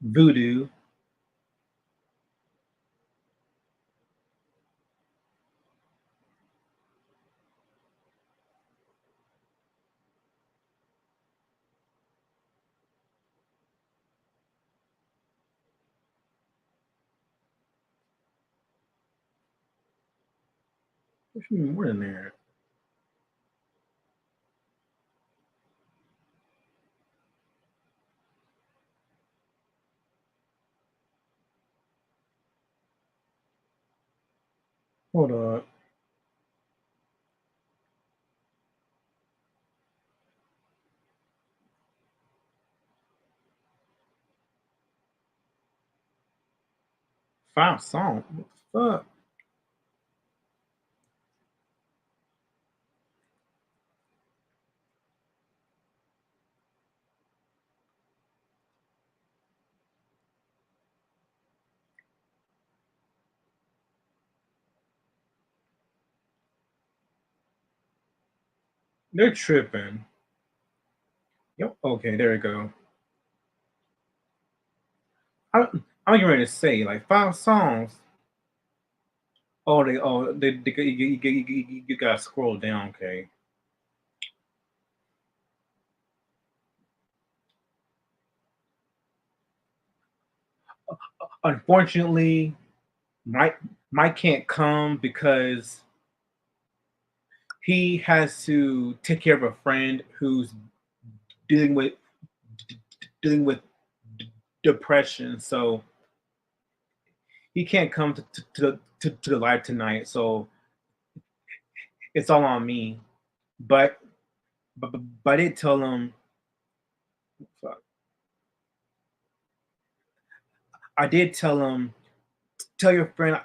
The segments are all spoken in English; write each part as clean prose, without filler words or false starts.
Voodoo. There should be more in there. Hold on. Five songs. What the fuck? They're tripping. Yep. Okay, there we go. I'm getting ready to say like five songs. You gotta scroll down. Okay. Unfortunately, Mike can't come because he has to take care of a friend who's dealing with dealing with depression. So he can't come to the live tonight. So it's all on me. But but I did tell him. I did tell him. Tell your friend.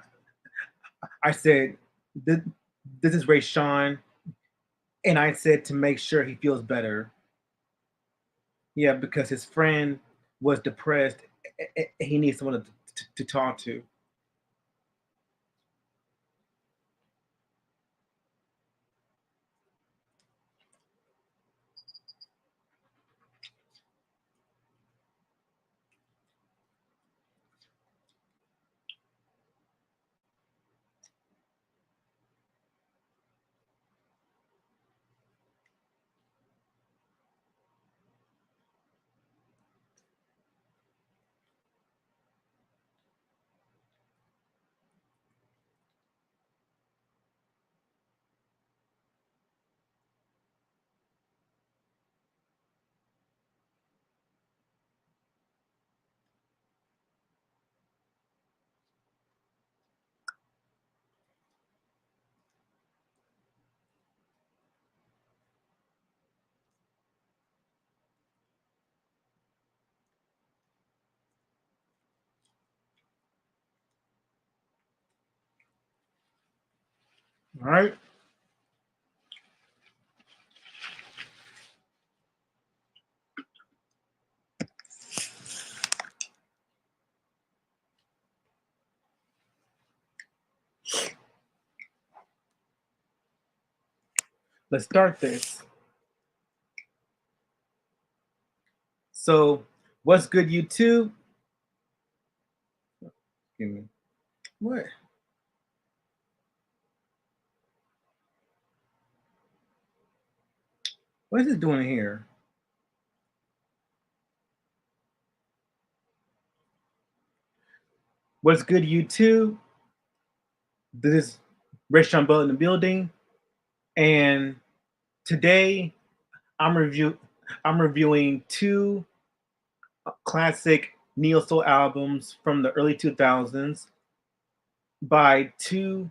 I said this is Ray Sean, and I said to make sure he feels better. Yeah, because his friend was depressed. He needs someone to talk to. All right. Let's start this. So, what's good, YouTube? Excuse me. What? What is it doing here? What's good, YouTube? This is Rich Bell in the building, and today I'm review I'm reviewing two classic neo soul albums from the early 2000s by two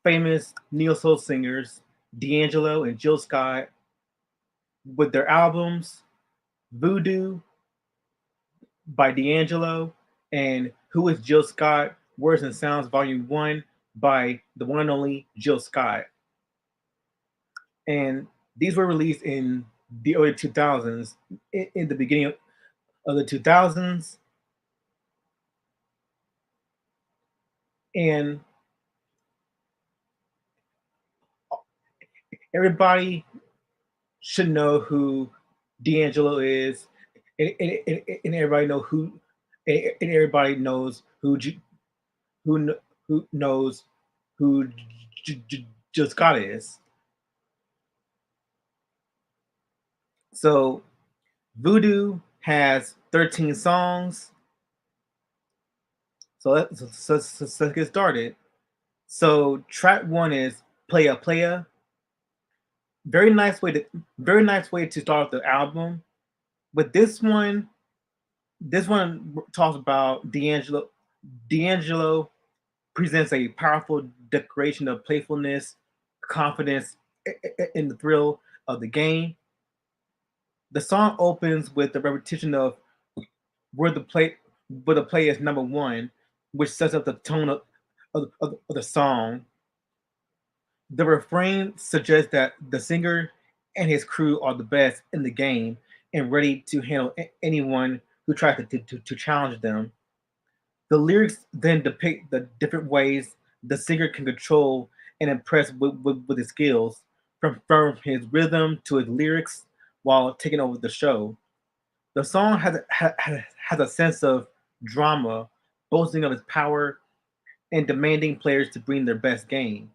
famous neo soul singers, D'Angelo and Jill Scott, with their albums Voodoo by D'Angelo and Who is Jill Scott? Words and Sounds Volume 1 by the one and only Jill Scott. And these were released in the early 2000s, in the beginning of the 2000s. And everybody should know who D'Angelo is, and everybody know and everybody knows who who knows who Jill Scott is. So Voodoo has 13 songs. So let's get started. So track one is Playa Playa. Very nice way to very nice way to start off the album. But this one talks about D'Angelo. D'Angelo presents a powerful declaration of playfulness, confidence in the thrill of the game. The song opens with the repetition of where the play is number one, which sets up the tone of the song. The refrain suggests that the singer and his crew are the best in the game and ready to handle anyone who tries to challenge them. The lyrics then depict the different ways the singer can control and impress with his skills, from his rhythm to his lyrics, while taking over the show. The song has a sense of drama, boasting of its power and demanding players to bring their best game.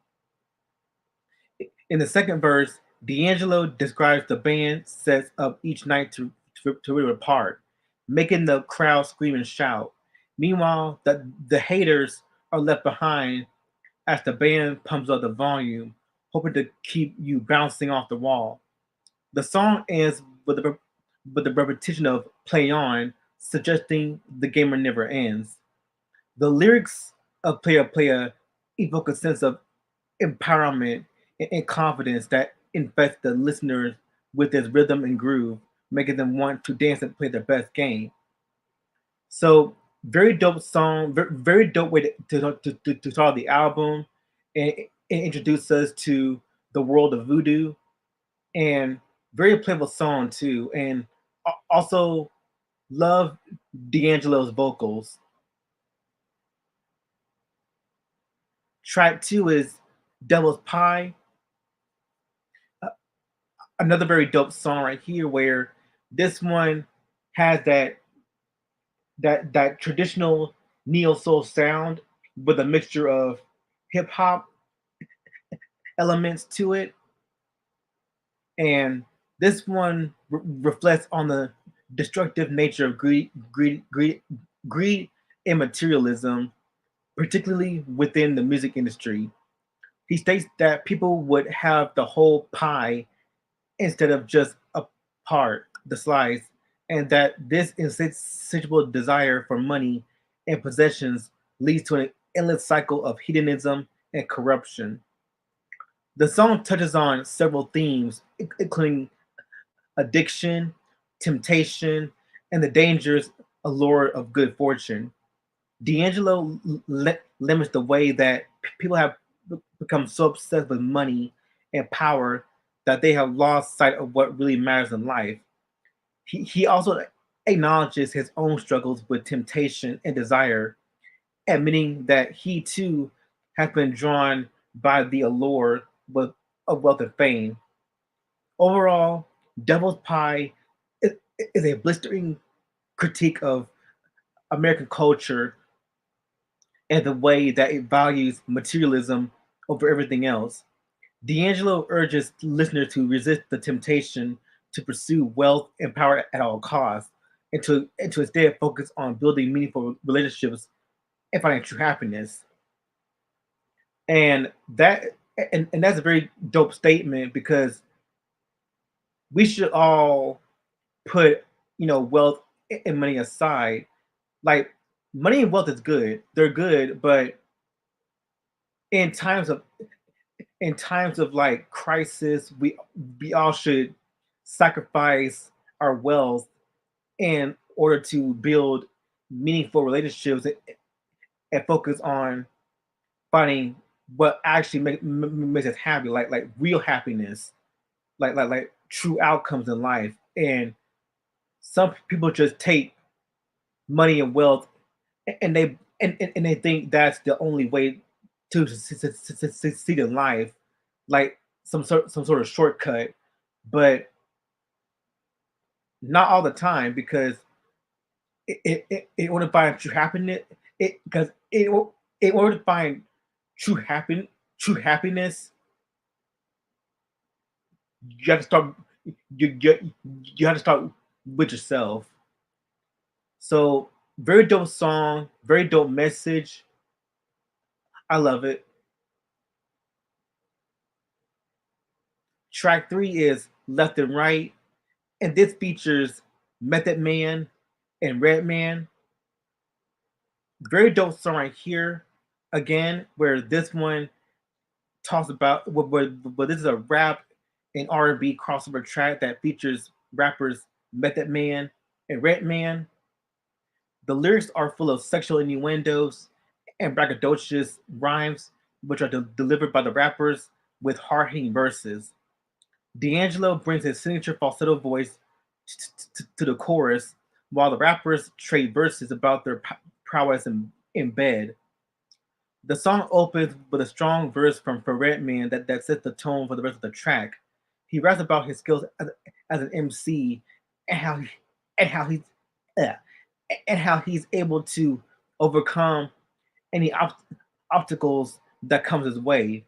In the second verse, D'Angelo describes the band sets up each night to rip it apart, making the crowd scream and shout. Meanwhile, the haters are left behind as the band pumps up the volume, hoping to keep you bouncing off the wall. The song ends with the repetition of "Play On," suggesting the gamer never ends. The lyrics of "Player Player" evoke a sense of empowerment and confidence that infects the listeners with its rhythm and groove, making them want to dance and play their best game. So, very dope song, very dope way to start the album and introduce us to the world of voodoo, and very playful song too. And also love D'Angelo's vocals. Track two is Devil's Pie, uh, another very dope song right here, where this one has that traditional neo soul sound with a mixture of hip hop elements to it, and this one reflects on the destructive nature of greed and materialism, particularly within the music industry. He states that people would have the whole pie instead of just a part, the slice, and that this insatiable desire for money and possessions leads to an endless cycle of hedonism and corruption. The song touches on several themes, including addiction, temptation, and the dangerous allure of good fortune. D'Angelo limits the way that people have become so obsessed with money and power that they have lost sight of what really matters in life. He also acknowledges his own struggles with temptation and desire, admitting that he too has been drawn by the allure of wealth and fame. Overall, Devil's Pie is a blistering critique of American culture and the way that it values materialism over everything else. D'Angelo urges listeners to resist the temptation to pursue wealth and power at all costs, and to instead focus on building meaningful relationships and finding true happiness. And and that's a very dope statement, because we should all put wealth and money aside. Like, money and wealth is good; they're good, but in times of like crisis, we all should sacrifice our wealth in order to build meaningful relationships, and focus on finding what actually makes us happy, like real happiness, like true outcomes in life. And some people just take money and wealth, and they think that's the only way to succeed in life, like some sort of shortcut. But not all the time, because in order to find true happiness, it because in order to find true happiness, true happiness, you have to start you have to start with yourself. So very dope song, very dope message. I love it. Track three is Left and Right, and this features Method Man and Redman. Very dope song right here. Again, where this one talks about but this is a rap and R&B crossover track that features rappers Method Man and Redman. The lyrics are full of sexual innuendos and braggadocious rhymes, which are delivered by the rappers with hard-hitting verses. D'Angelo brings his signature falsetto voice to the chorus, while the rappers trade verses about their prowess in bed. The song opens with a strong verse from Redman that sets the tone for the rest of the track. He raps about his skills as an MC and how he, and how he's uh, and how he's able to overcome any obstacles that comes his way.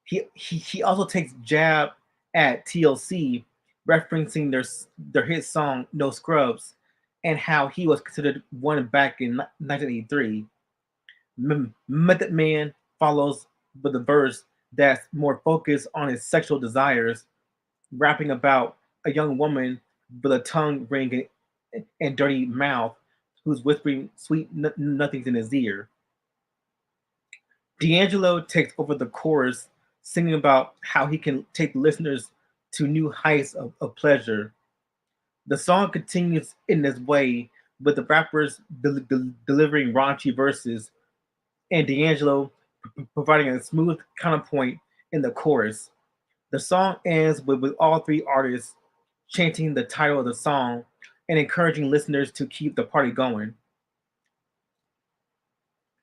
He also takes jab at TLC, referencing their hit song "No Scrubs" and how he was considered one back in 1983. Method Man follows with a verse that's more focused on his sexual desires, rapping about a young woman with a tongue ring and dirty mouth who's whispering sweet nothings in his ear. D'Angelo takes over the chorus, singing about how he can take listeners to new heights of pleasure. The song continues in this way, with the rappers delivering raunchy verses and D'Angelo providing a smooth counterpoint in the chorus. The song ends with all three artists chanting the title of the song and encouraging listeners to keep the party going.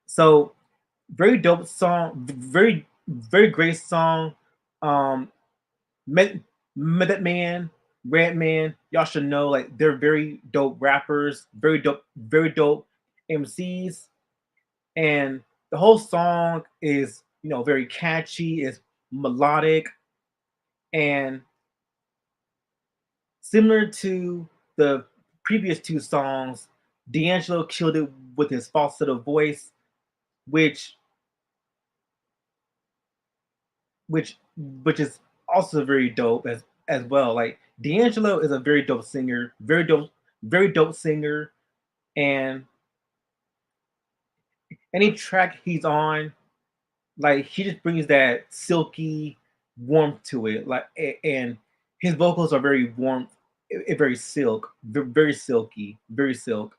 So, very dope song, very great song. Um, Met, Method Man, Redman, y'all should know like they're very dope rappers, very dope MCs, and the whole song is very catchy, it's melodic, and similar to the previous two songs, D'Angelo killed it with his falsetto voice, which which is also very dope as well. Like D'Angelo is a very dope singer, very dope singer, and any track he's on, like he just brings that silky warmth to it. Like and his vocals are very warm, very silk, very silky, very silk.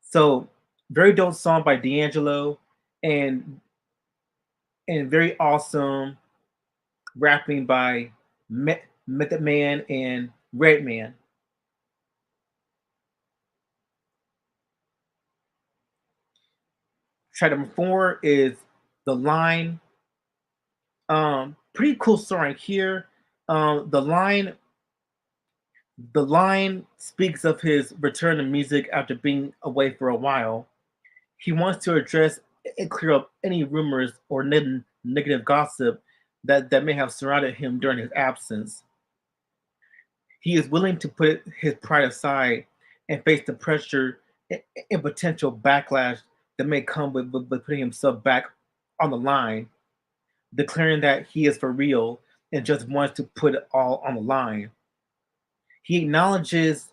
So very dope song by D'Angelo, and very awesome rapping by Method Man and Redman. Track number four is The Line. Pretty cool song right here. The line speaks of his return to music after being away for a while. He wants to address and clear up any rumors or negative gossip that may have surrounded him during his absence. He is willing to put his pride aside and face the pressure and potential backlash that may come with putting himself back on the line, declaring that he is for real and just wants to put it all on the line. He acknowledges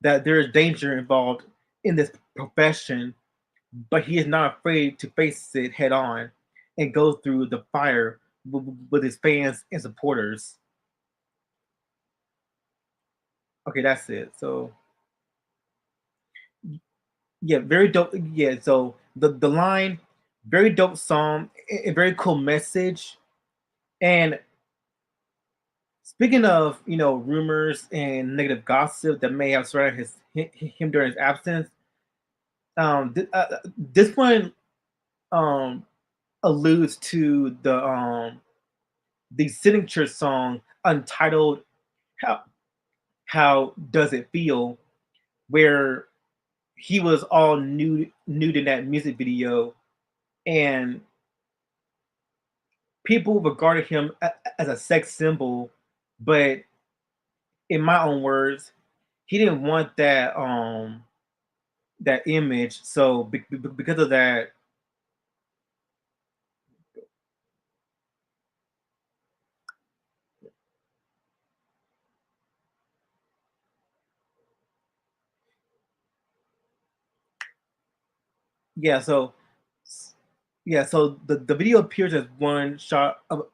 that there is danger involved in this profession, but he is not afraid to face it head on and go through the fire with his fans and supporters. Okay, that's it. So yeah, very dope. Yeah, so the line, very dope song, a very cool message. And speaking of rumors and negative gossip that may have surrounded him during his absence, this one um alludes to the signature song untitled "How Does It Feel," where he was all nude in that music video, and people regarded him as a sex symbol. But in my own words, he didn't want that image. So because of that, yeah. So yeah. So the video appears as one shot of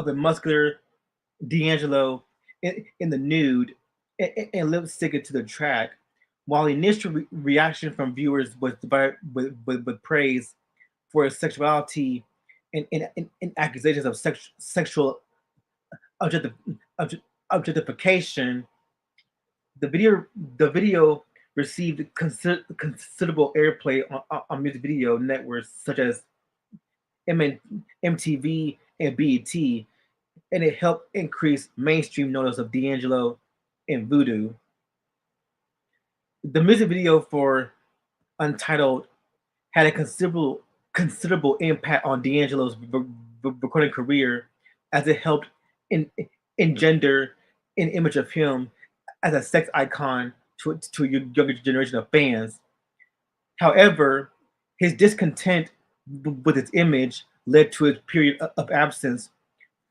a muscular D'Angelo in the nude and lip syncing to the track, while initial reaction from viewers was with praise for his sexuality and accusations of sexual objectif- objectification. The video received considerable airplay on music video networks such as MTV and BET, and it helped increase mainstream notice of D'Angelo and Voodoo. The music video for Untitled had a considerable impact on D'Angelo's recording career, as it helped in, engender an image of him as a sex icon to a younger generation of fans. However, his discontent with his image led to a period of absence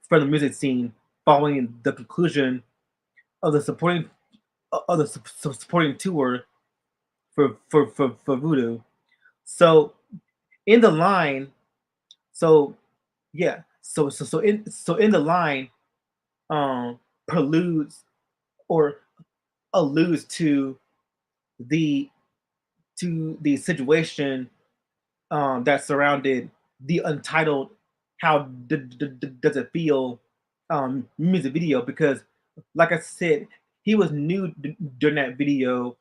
from the music scene following the conclusion of the supporting tour for Voodoo. So in the line, so yeah, so in the line, preludes or alludes the the situation that surrounded the Untitled "How Does It Feel" music video, because, like I said, he was new during that video,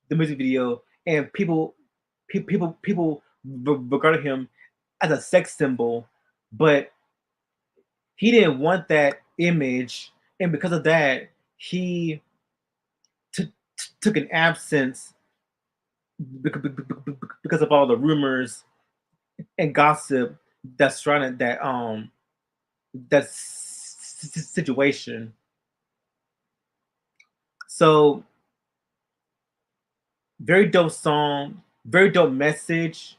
the music video, and people regarded him as a sex symbol, but he didn't want that image, and because of that, he took an absence because of all the rumors and gossip that surrounded that situation. So very dope song, very dope message,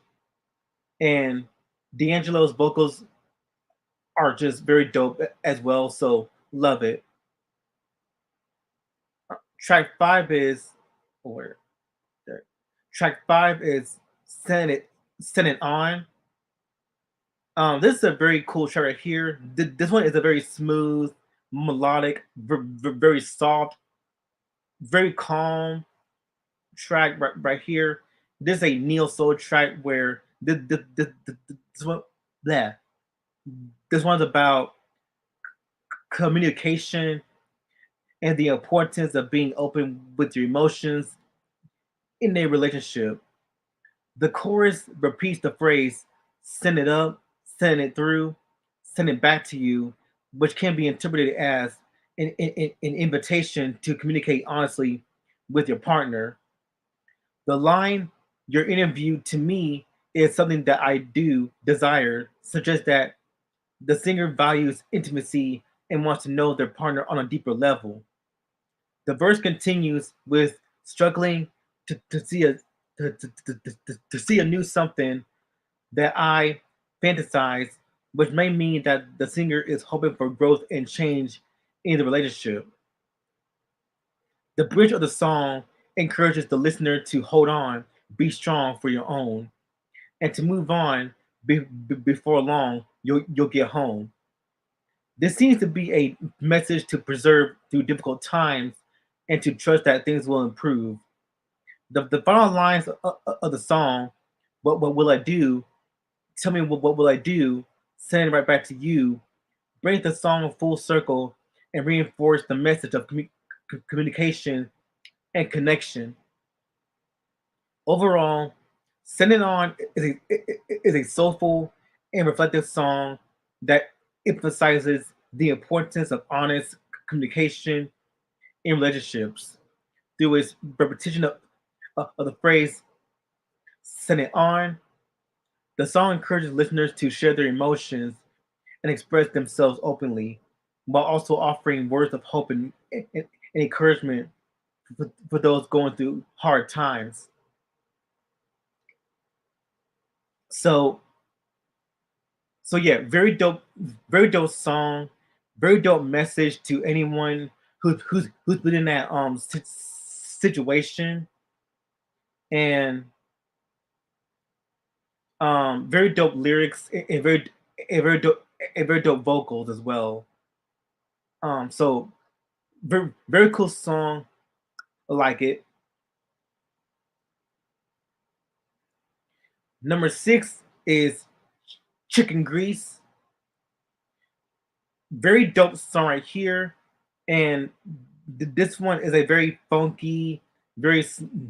and D'Angelo's vocals are just very dope as well. So love it. Track five is where track five is Send It On. This is a very cool track right here. This one is a very smooth, melodic, very soft, very calm track right here. This is a neo soul track where this one, yeah, this one's about communication and the importance of being open with your emotions in a relationship. The chorus repeats the phrase "send it up, send it through, send it back to you," which can be interpreted as an invitation to communicate honestly with your partner. The line, "your interview to me is something that I do desire," suggests that the singer values intimacy and wants to know their partner on a deeper level. The verse continues with struggling to see to see a new something that I fantasize, which may mean that the singer is hoping for growth and change in the relationship. The bridge of the song encourages the listener to hold on, be strong for your own, and to move on before long. You'll get home. This seems to be a message to preserve through difficult times and to trust that things will improve. The final lines of the song, what will I do? Tell me what will I do? Send it right back to you. Bring the song full circle and reinforce the message of communication and connection. Overall, Send It On is a soulful and reflective song that emphasizes the importance of honest communication in relationships through its repetition of the phrase "send it on." The song encourages listeners to share their emotions and express themselves openly, while also offering words of hope and encouragement for those going through hard times. So, so yeah, very dope song, very dope message to anyone who's been in that situation, and very dope lyrics and very dope vocals as well. So very cool song. I like it. Number six is Chicken Grease. Very dope song right here, and this one is a very funky, very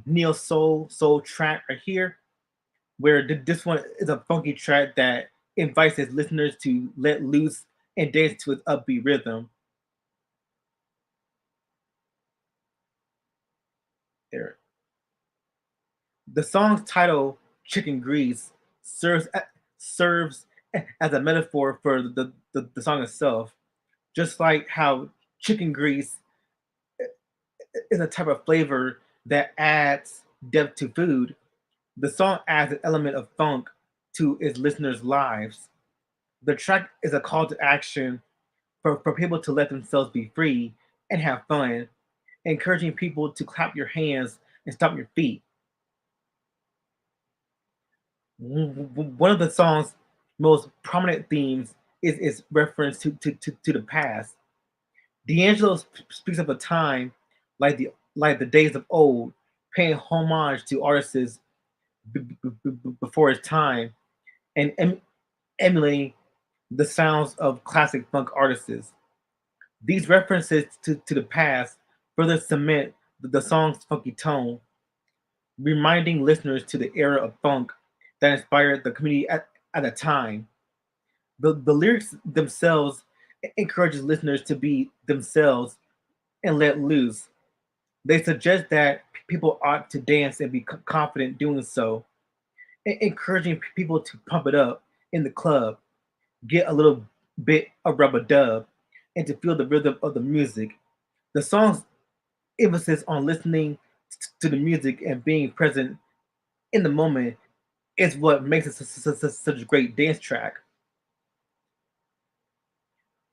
neo soul track right here. Where this one is a funky track that invites its listeners to let loose and dance to its upbeat rhythm. There, the song's title "Chicken Grease" serves as a metaphor for the song itself, just like how chicken grease is a type of flavor that adds depth to food. The song adds an element of funk to its listeners' lives. The track is a call to action for people to let themselves be free and have fun, encouraging people to clap your hands and stomp your feet. One of the song's most prominent themes is its reference to the past. D'Angelo speaks of a time like the days of old, paying homage to artists before his time and emulating the sounds of classic funk artists. These references to the past further cement the song's funky tone, reminding listeners to the era of funk that inspired the community at the time. The lyrics themselves encourages listeners to be themselves and let loose. They suggest that people ought to dance and be confident doing so, encouraging people to pump it up in the club, get a little bit of rubber dub, and to feel the rhythm of the music. The song's emphasis on listening to the music and being present in the moment is what makes it such a great dance track.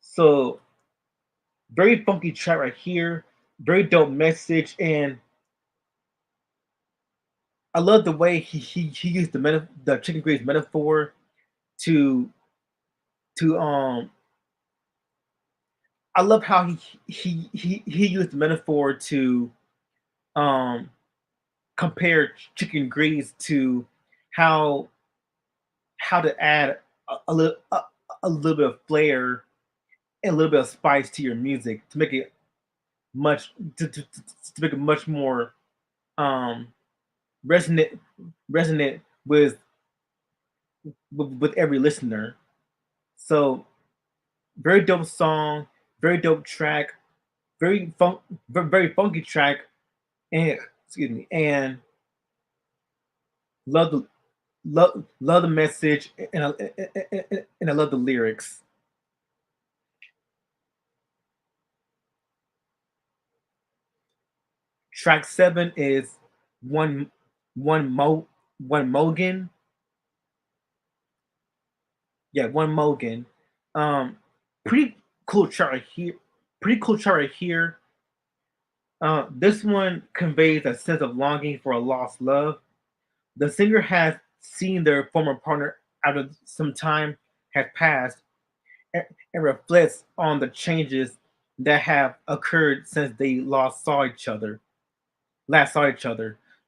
So, very funky track right here, very dope message, and I love the way he used the chicken grease metaphor to to. I love how he used the metaphor to um compare chicken grease to how to add a little bit of flair and a little bit of spice to your music to make it much to make it much more um resonant resonant with every listener. So very dope song, very dope track, very fun, very funky track, and excuse me, and love the love the message, and I love the lyrics. Track seven is one one Mogan, yeah, one Mogan. Um, pretty cool track right here. Pretty cool track right here. This one conveys a sense of longing for a lost love. The singer has seen their former partner after some time has passed, and reflects on the changes that have occurred since they last saw each other.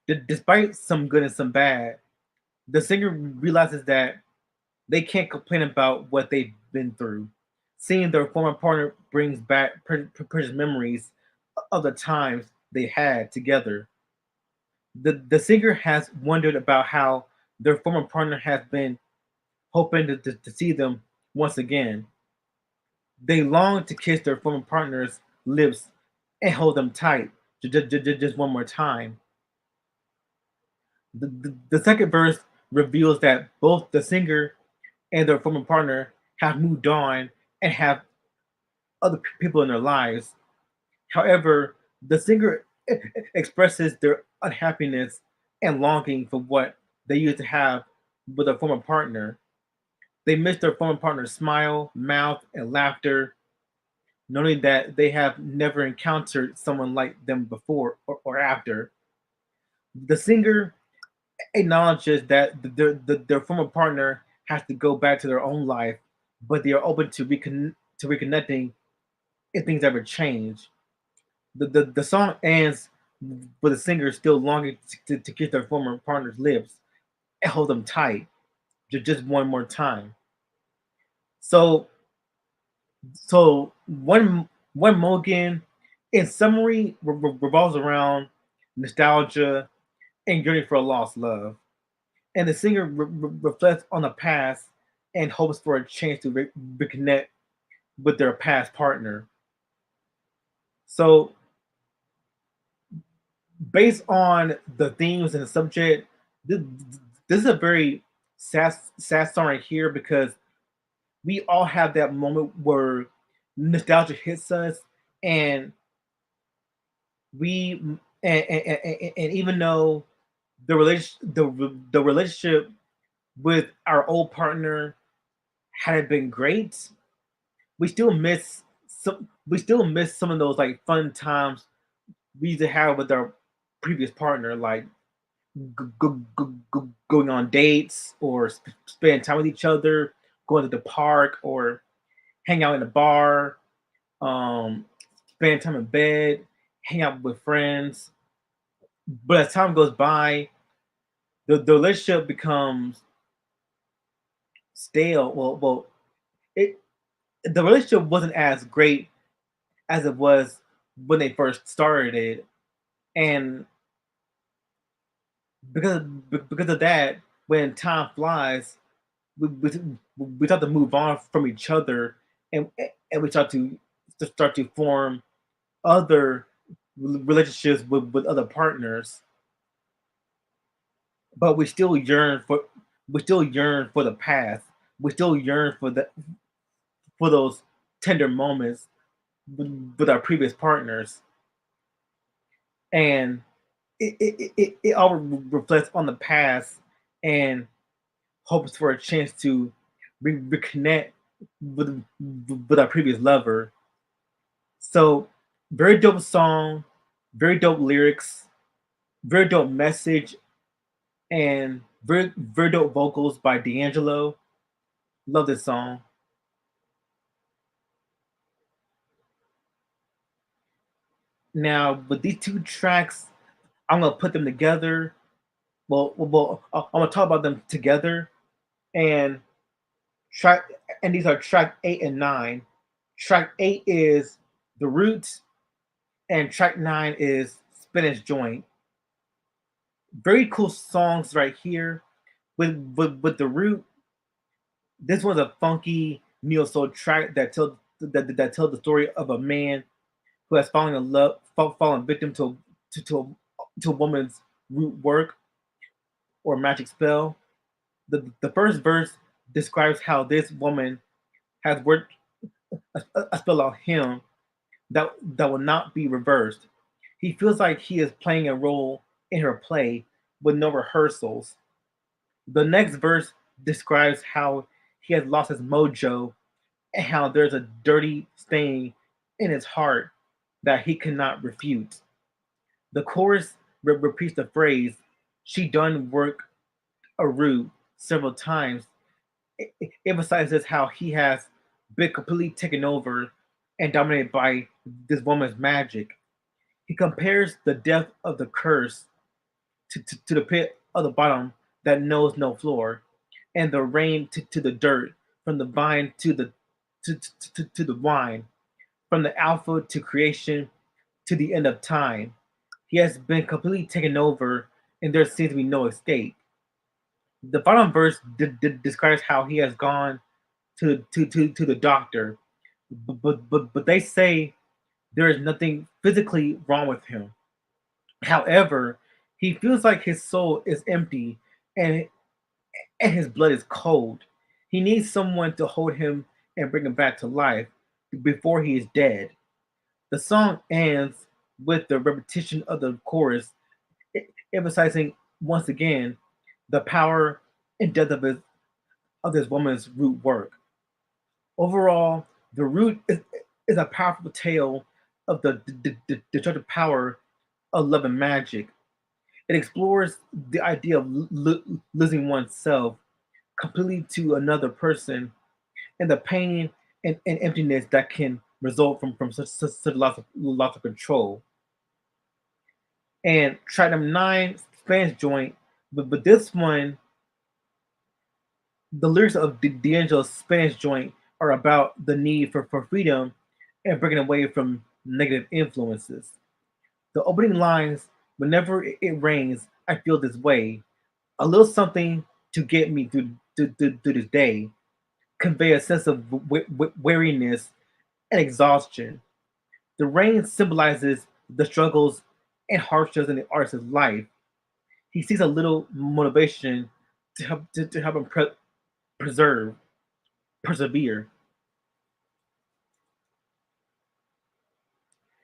Despite some good and some bad, the singer realizes that they can't complain about what they've been through. Seeing their former partner brings back precious memories of the times they had together. The singer has wondered about how their former partner has been hoping to see them once again. They long to kiss their former partner's lips and hold them tight just one more time. The second verse reveals that both the singer and their former partner have moved on and have other people in their lives. However, the singer expresses their unhappiness and longing for what they used to have with a former partner. They miss their former partner's smile, mouth, and laughter, knowing that they have never encountered someone like them before or after. The singer acknowledges that their former partner has to go back to their own life, but they are open to reconnecting if things ever change. The song ends with the singer still longing to kiss their former partner's lips and hold them tight just one more time. So one Mogan, in summary, revolves around nostalgia and yearning for a lost love, and the singer reflects on the past and hopes for a chance to reconnect with their past partner. So, based on the themes and the subject, this, this is a very sad song right here because we all have that moment where nostalgia hits us, and we and even though the relationship with our old partner hadn't been great, we still miss some of those like fun times we used to have with our previous partner, like going on dates or spending time with each other, going to the park or hang out in a bar, um, spend time in bed, hang out with friends. But as time goes by, the relationship becomes stale. It the relationship wasn't as great as it was when they first started, and because of that, when time flies, we, we, we start to move on from each other, and and we start to form other relationships with other partners, but we still yearn for the past. We still yearn for those tender moments with our previous partners, and it all reflects on the past and hopes for a chance to reconnect with our previous lover. So, very dope song, very dope lyrics, very dope message, and very dope vocals by D'Angelo. Love this song. Now, with these two tracks, I'm gonna put them together. I'm gonna talk about them together, and track and these are track 8 and 9. Track 8 is The Roots, and track 9 is Spinach Joint. Very cool songs right here. With The Root, this was a funky neo soul track that tells the story of a man who has fallen victim to a woman's root work or magic spell. The first verse describes how this woman has worked a spell on him that will not be reversed. He feels like he is playing a role in her play with no rehearsals. The next verse describes how he has lost his mojo and how there's a dirty stain in his heart that he cannot refute. The chorus repeats the phrase, she done work a root several times. It emphasizes how he has been completely taken over and dominated by this woman's magic. He compares the depth of the curse to the pit of the bottom that knows no floor, and the rain to the dirt, from the vine to the wine, from the Alpha to creation to the end of time. He has been completely taken over, and there seems to be no escape. The final verse describes how he has gone to the doctor, but they say there is nothing physically wrong with him. However, He feels like his soul is empty and his blood is cold. He needs someone to hold him and bring him back to life before he is dead. The song ends with the repetition of the chorus, emphasizing once again the power and depth of this woman's root work. Overall, the root is a powerful tale of the destructive power of love and magic. It explores the idea of losing oneself completely to another person and the pain and emptiness that can result from such loss of control. And track number nine, Spanish joint, but this one, the lyrics of D'Angelo's Spanish joint are about the need for freedom and breaking away from negative influences. The opening lines, whenever it rains, I feel this way. A little something to get me through this day, convey a sense of weariness and exhaustion. The rain symbolizes the struggles and hardships in the artist's life. He sees a little motivation to help him preserve, persevere.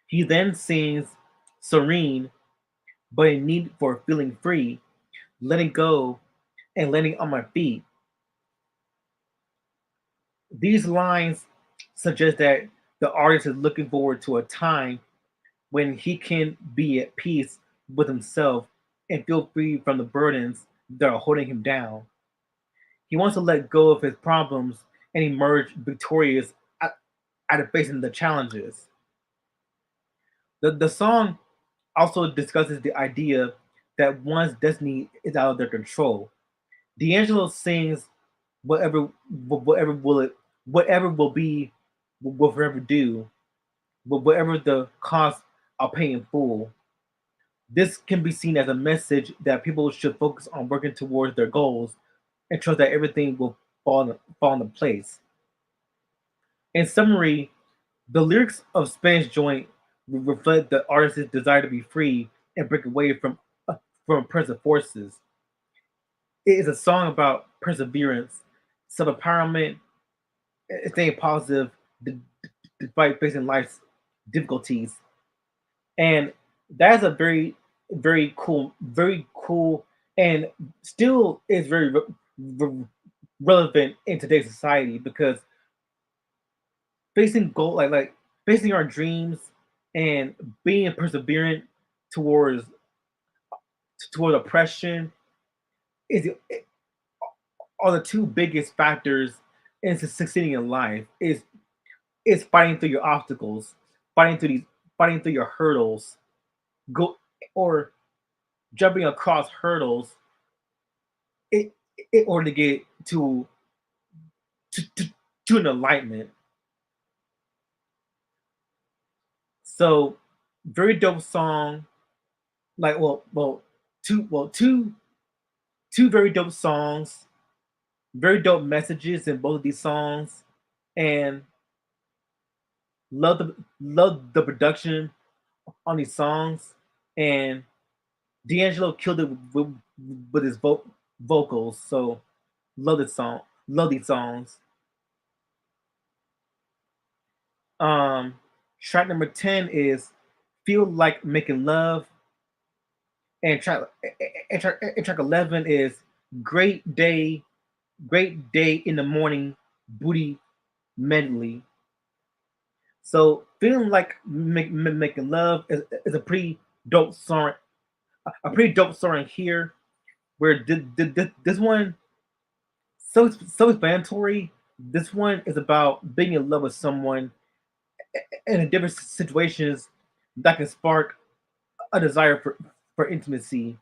He then sings serene, but in need for feeling free, letting go and landing on my feet. These lines suggest that the artist is looking forward to a time when he can be at peace with himself and feel free from the burdens that are holding him down. He wants to let go of his problems and emerge victorious out of facing the challenges. The song also discusses the idea that one's destiny is out of their control. D'Angelo sings whatever whatever will be will forever do, but whatever the cost, I'll pay in full. This can be seen as a message that people should focus on working towards their goals and trust that everything will fall into place. In summary, the lyrics of Spanish Joint reflect the artist's desire to be free and break away from oppressive forces. It is a song about perseverance, self empowerment, staying positive despite facing life's difficulties. And that's a very cool, and still is very relevant in today's society because facing goal like facing our dreams and being perseverant towards toward oppression is are the two biggest factors in succeeding in life. Is fighting through your obstacles, fighting through these fighting through your hurdles, go or jumping across hurdles in, in order to get to, to to an enlightenment. So very dope song. Like two well two very dope songs, very dope messages in both of these songs, and love the production on these songs. And D'Angelo killed it with his vocals. So love this song, love these songs. Um, Track number 10 is "Feel Like Making Love," and track 11 is great day in the morning, booty medley." So feeling like making love is a pretty dope song, a pretty dope song here. Where this one so explanatory. This one is about being in love with someone and in different situations that can spark a desire for intimacy.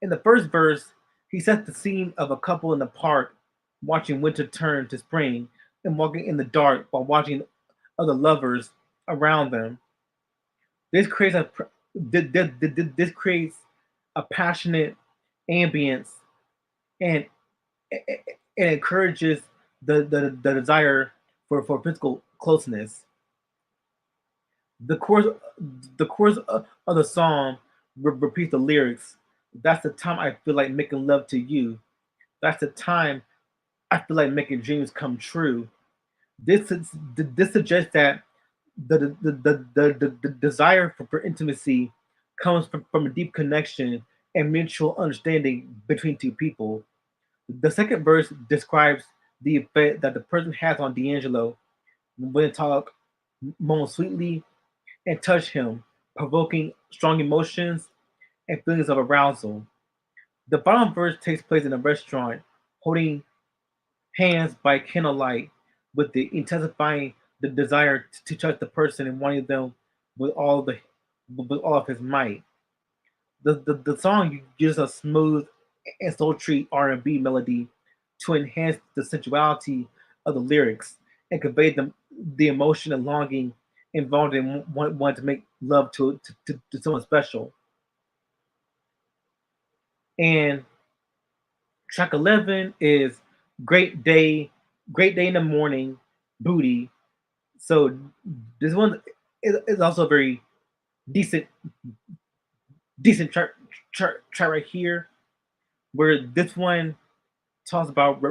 In the first verse, he sets the scene of a couple in the park watching winter turn to spring and walking in the dark while watching other lovers around them. This creates a this creates a passionate ambience and it encourages the desire for physical closeness. The chorus the chorus of the song repeats the lyrics. That's the time I feel like making love to you. That's the time I feel like making dreams come true. This suggests that the desire for intimacy comes from a deep connection and mutual understanding between two people. The second verse describes the effect that the person has on D'Angelo when they talk more sweetly and touch him, provoking strong emotions and feelings of arousal. The final verse takes place in a restaurant, holding hands by candlelight, with the intensifying the desire to touch the person and wanting them with with all of his might. The song uses a smooth and sultry R&B melody to enhance the sensuality of the lyrics and convey the emotion and longing involved in wanting to make love to someone special. And track 11 is Great Day, Great Day in the Morning, Booty. So this one is also a very decent decent track right here, where this one talks about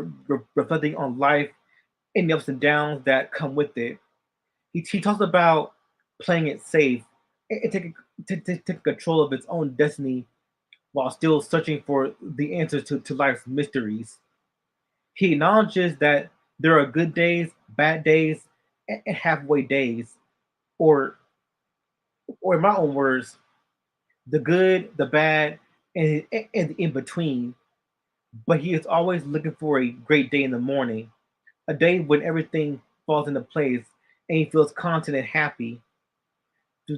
reflecting on life and the ups and downs that come with it. He talks about playing it safe and taking control of its own destiny while still searching for the answers to life's mysteries. He acknowledges that there are good days, bad days, and halfway days, or or in my own words, the good, the bad, and the in between. But he is always looking for a great day in the morning, a day when everything falls into place and he feels content and happy.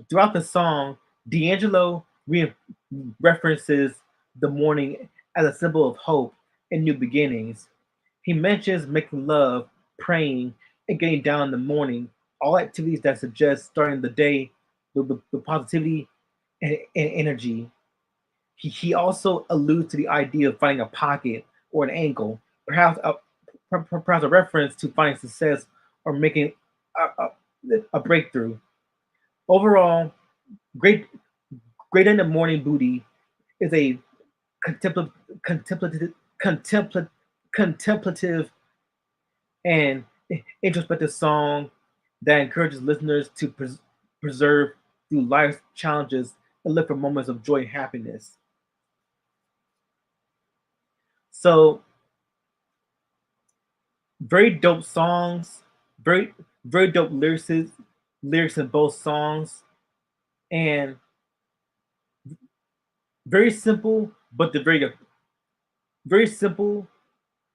Throughout the song, D'Angelo references the morning as a symbol of hope and new beginnings. He mentions making love, praying, and getting down in the morning, all activities that suggest starting the day with positivity and energy. He also alludes to the idea of finding a pocket or an angle, perhaps a reference to finding success or making a, a breakthrough. Overall, Great Great in the Morning Booty is a contemplative, contemplative, contemplative, contemplative and introspective song that encourages listeners to preserve through life's challenges and look for moments of joy and happiness. So, very dope songs, very dope lyrics in both songs, and very simple, but the very simple,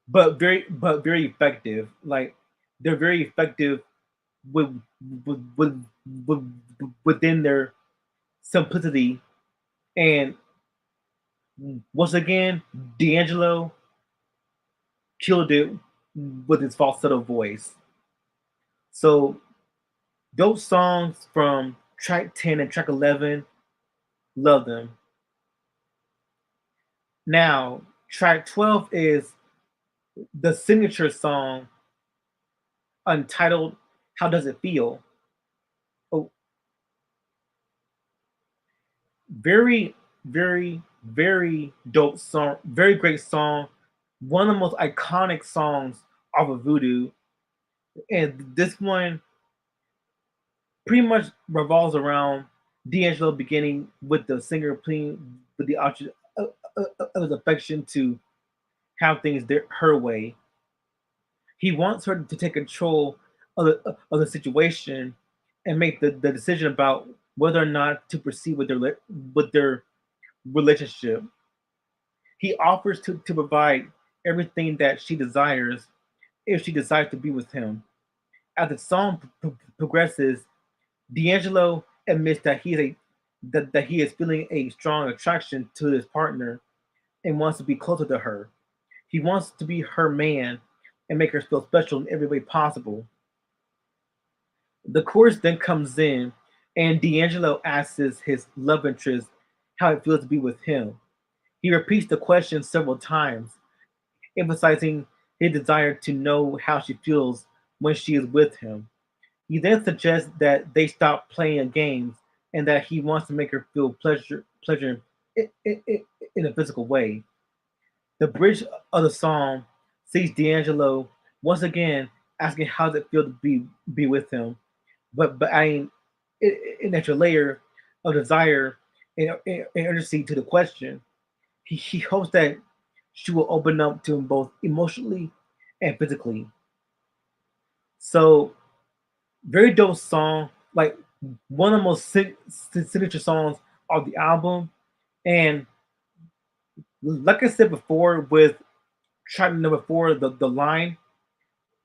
but very effective. Like they're very effective with, with within their simplicity. And once again, D'Angelo killed it with his falsetto voice. So those songs from track 10 and track 11, love them. Now, track 12 is the signature song untitled How Does It Feel? Oh, very, very dope song, very great song. One of the most iconic songs off of Voodoo. And this one pretty much revolves around D'Angelo beginning with the singer pleading with the object of his affection to have things her way. He wants her to take control of the situation and make the decision about whether or not to proceed with their relationship. He offers to provide everything that she desires if she decides to be with him. As the song progresses, D'Angelo admits that he is feeling a strong attraction to his partner and wants to be closer to her. He wants to be her man and make her feel special in every way possible. The chorus then comes in, and D'Angelo asks his love interest how it feels to be with him. He repeats the question several times, emphasizing his desire to know how she feels when she is with him. He then suggests that they stop playing games and that he wants to make her feel pleasure in a physical way. The bridge of the song sees D'Angelo once again asking how does it feel to be with him, but adding an extra layer of desire and urgency to the question. He hopes that she will open up to him both emotionally and physically. So very dope song, like one of the most signature songs of the album. And like I said before, with track number four, the line,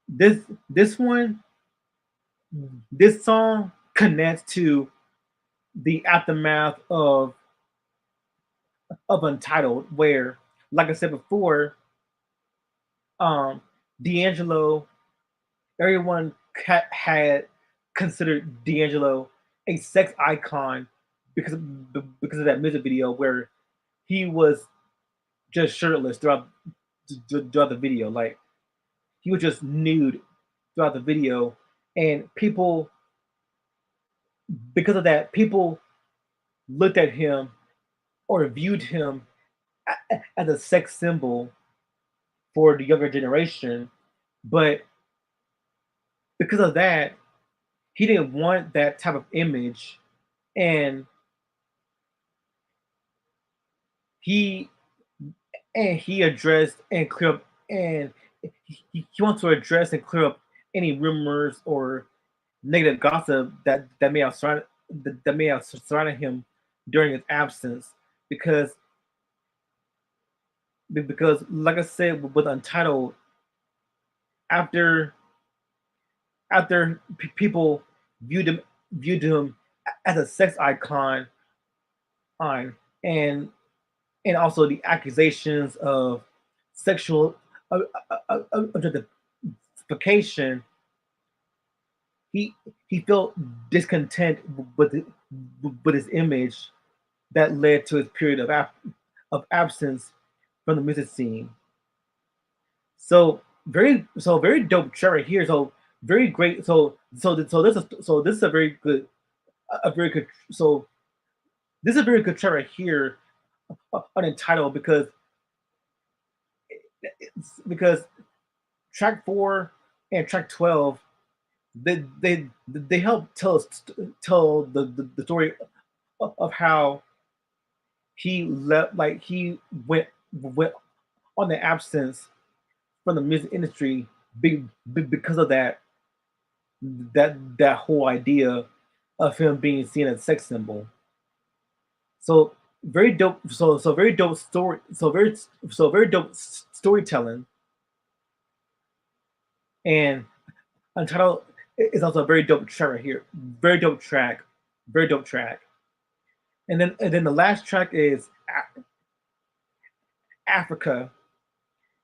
this this one, this song connects to the aftermath of Untitled, where, like I said before, um, D'Angelo, everyone had considered D'Angelo a sex icon because of that music video where he was just shirtless throughout the video. Like he was just nude throughout the video, and people, because of that, people looked at him or viewed him as a sex symbol for the younger generation. But because of that, he didn't want that type of image, and he he addressed and clear up, and he wants to address and clear up any rumors or negative gossip that may have surrounded him during his absence, because like I said with Untitled, after people viewed him viewed him as a sex icon on, and also the accusations of sexual objectification, he felt discontent with his image that led to his period of absence from the music scene. So very dope track right here. So very great. This is a very good so this is a very good track right here, unentitled, because track 4 and track 12, they help tell the story of how he left, like he went on the absence from the music industry because of that whole idea of him being seen as a sex symbol. So very dope. So very dope story. So very dope storytelling. And Untitled is also a very dope track right here. Very dope track. Very dope track. And then the last track is Africa.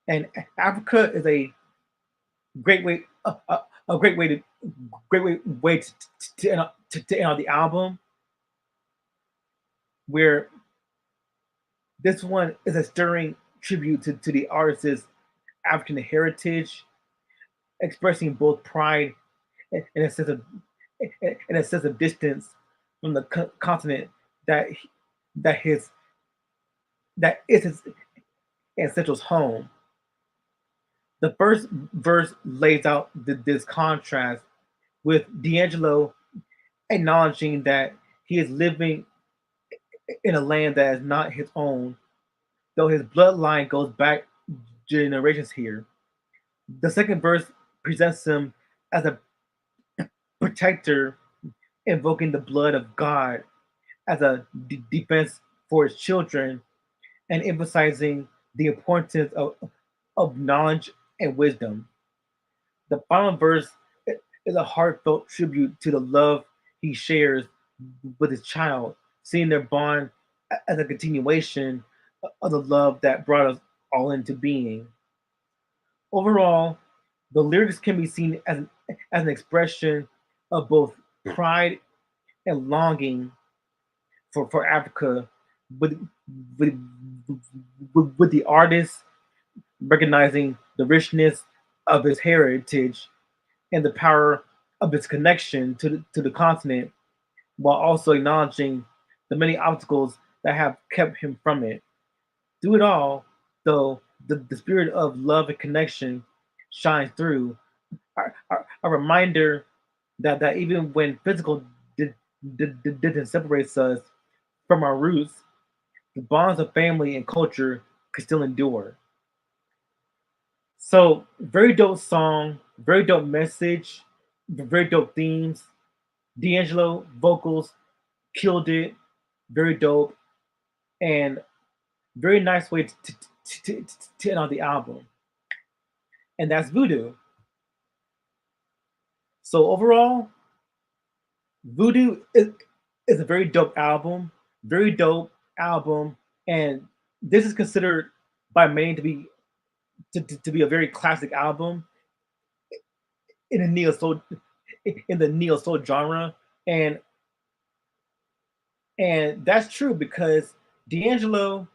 And Africa is a great way a great way to end out the album, where this one is a stirring tribute to the artist's African heritage, expressing both pride and a sense of distance from the continent that that his that is his ancestral home. The first verse lays out this contrast, with D'Angelo acknowledging that he is living in a land that is not his own, though his bloodline goes back generations here. The second verse presents him as a protector, invoking the blood of God as a defense for his children, and emphasizing the importance of knowledge and wisdom. The final verse is a heartfelt tribute to the love he shares with his child, seeing their bond as a continuation of the love that brought us all into being. Overall, the lyrics can be seen as an expression of both pride and longing for Africa, with, with, with the artist recognizing the richness of his heritage and the power of its connection to the continent, while also acknowledging the many obstacles that have kept him from it. Through it all, though, the spirit of love and connection shines through. A reminder that even when physical distance separates us from our roots, the bonds of family and culture could still endure. So, very dope song, very dope message, very dope themes. D'Angelo vocals killed it, very dope, and very nice way to end on the album. And that's Voodoo. So overall, Voodoo is a very dope album, and this is considered by many to be a very classic album in the neo soul genre, and and that's true because D'Angelo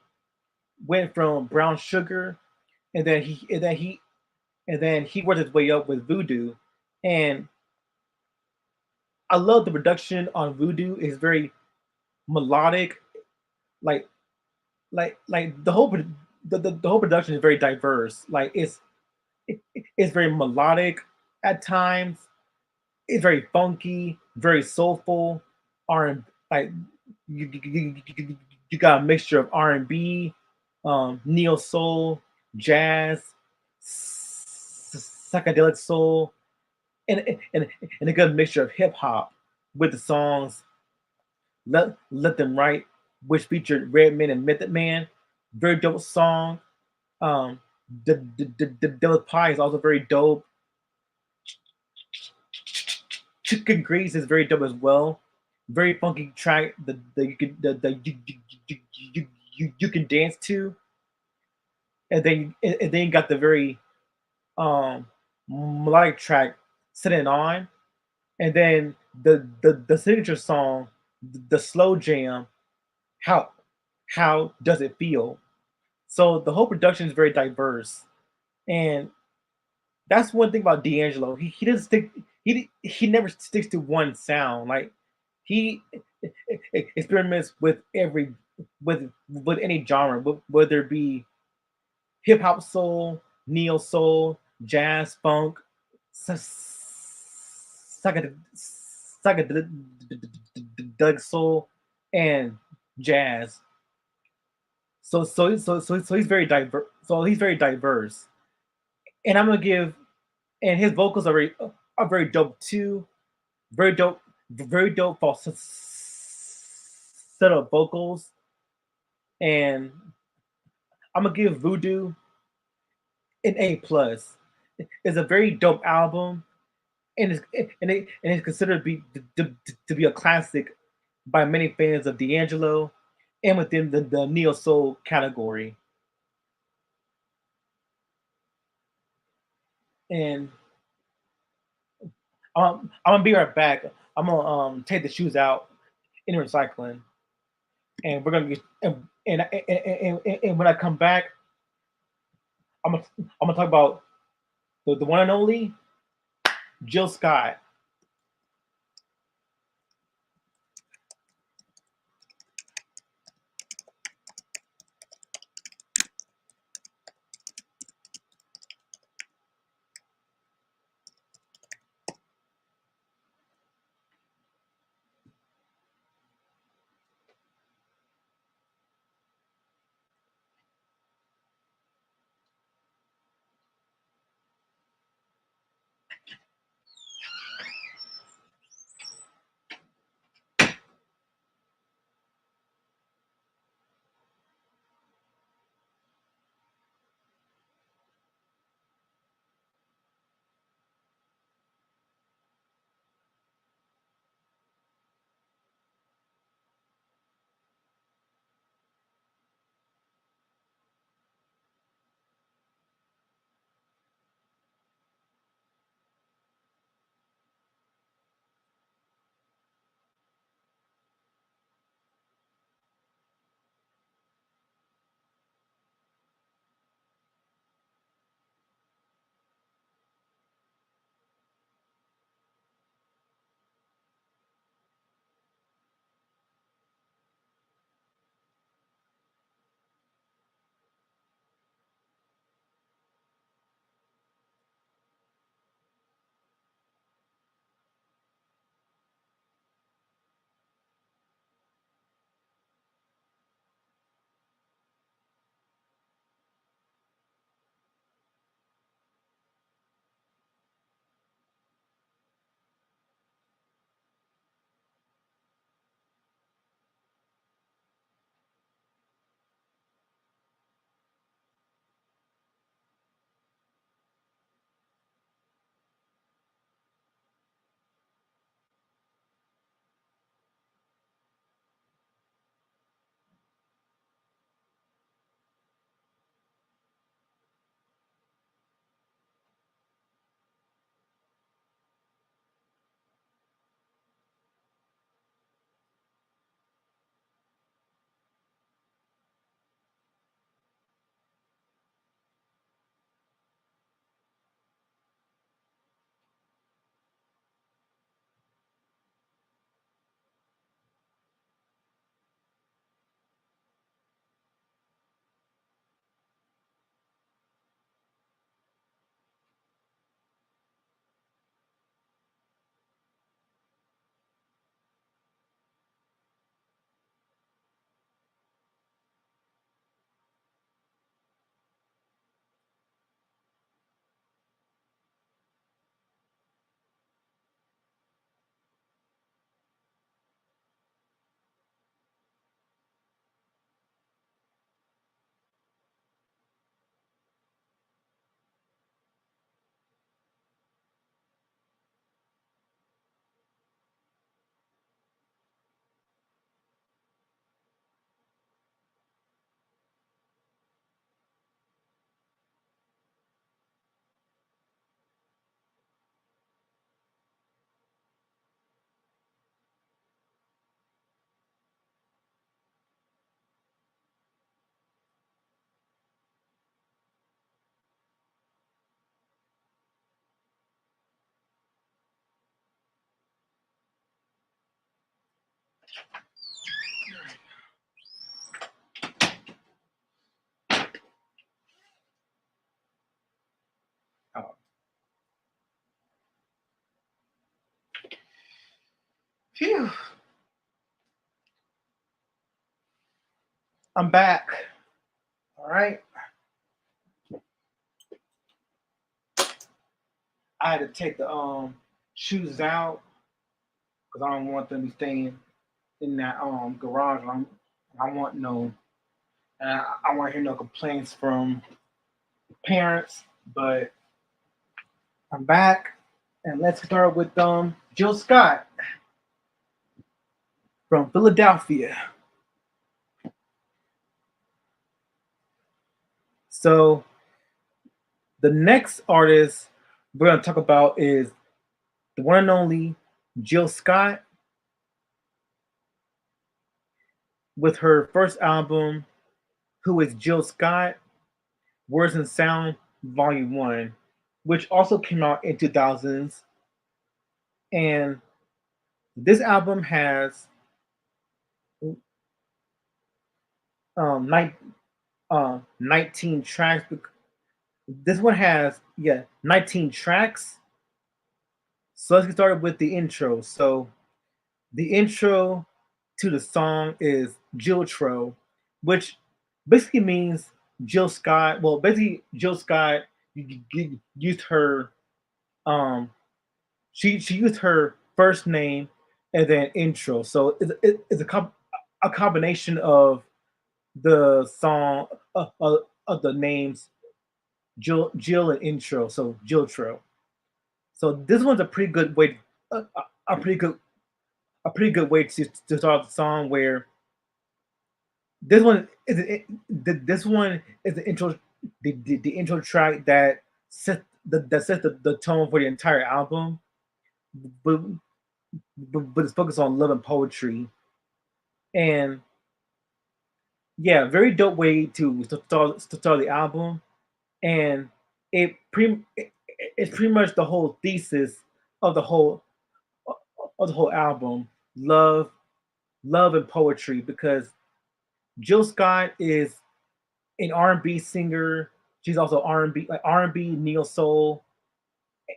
went from Brown Sugar, and then he worked his way up with Voodoo, and I love the production on Voodoo. It's very melodic, like like the whole production is very diverse. Like it's very melodic at times. It's very funky, very soulful. R and like you got a mixture of R&B, neo soul, jazz, psychedelic soul, and and a good mixture of hip hop with the songs "Let Them Write," which featured Redman and Method Man. Very dope song. Um, the Devil's Pie is also very dope. Chicken Grease is very dope as well. Very funky track that you can you can dance to, and then you got the very melodic track "Sitting On," and then the signature song, the slow jam. How how does it feel? So the whole production is very diverse, and that's one thing about D'Angelo. He doesn't stick. He never sticks to one sound. Like he experiments with with any genre, whether it be hip hop soul, neo soul, jazz, funk, psychedelic soul, and jazz. So he's very diverse. So he's very diverse, and I'm gonna give and his vocals are very dope too. Very dope falsetto vocals. And I'm gonna give Voodoo an A plus. It's a very dope album, and it's considered to be a classic by many fans of D'Angelo and within the neo soul category. And I'm gonna be right back. I'm gonna take the shoes out in recycling, and we're gonna get and when I come back, I'm gonna talk about the one and only Jill Scott. Oh, phew. I'm back. All right. I had to take the shoes out because I don't want them to be staying in that garage. I want no, I want to hear no complaints from parents. But I'm back, and let's start with Jill Scott from Philadelphia. So the next artist we're gonna talk about is the one and only Jill Scott with her first album, Who is Jill Scott? Words and Sound, Volume 1, which also came out in 2000s. And this album has um, nine, 19 tracks. This one has, 19 tracks. So let's get started with the intro. So the intro to the song is Jilltro, which basically means Jill Scott. Well, basically Jill Scott used her um she used her first name and then intro. So it's a combination of the song of the names Jill and intro. So Jilltro. So this one's a pretty good way, a pretty good way to start the song. Where this one is the intro, the intro track that sets the tone for the entire album, but, but it's focused on love and poetry. And yeah, very dope way to start the album. And it's pretty much the whole thesis of the whole album: love, and poetry. Because Jill Scott is an R&B singer. She's also R&B, like R&B, neo soul,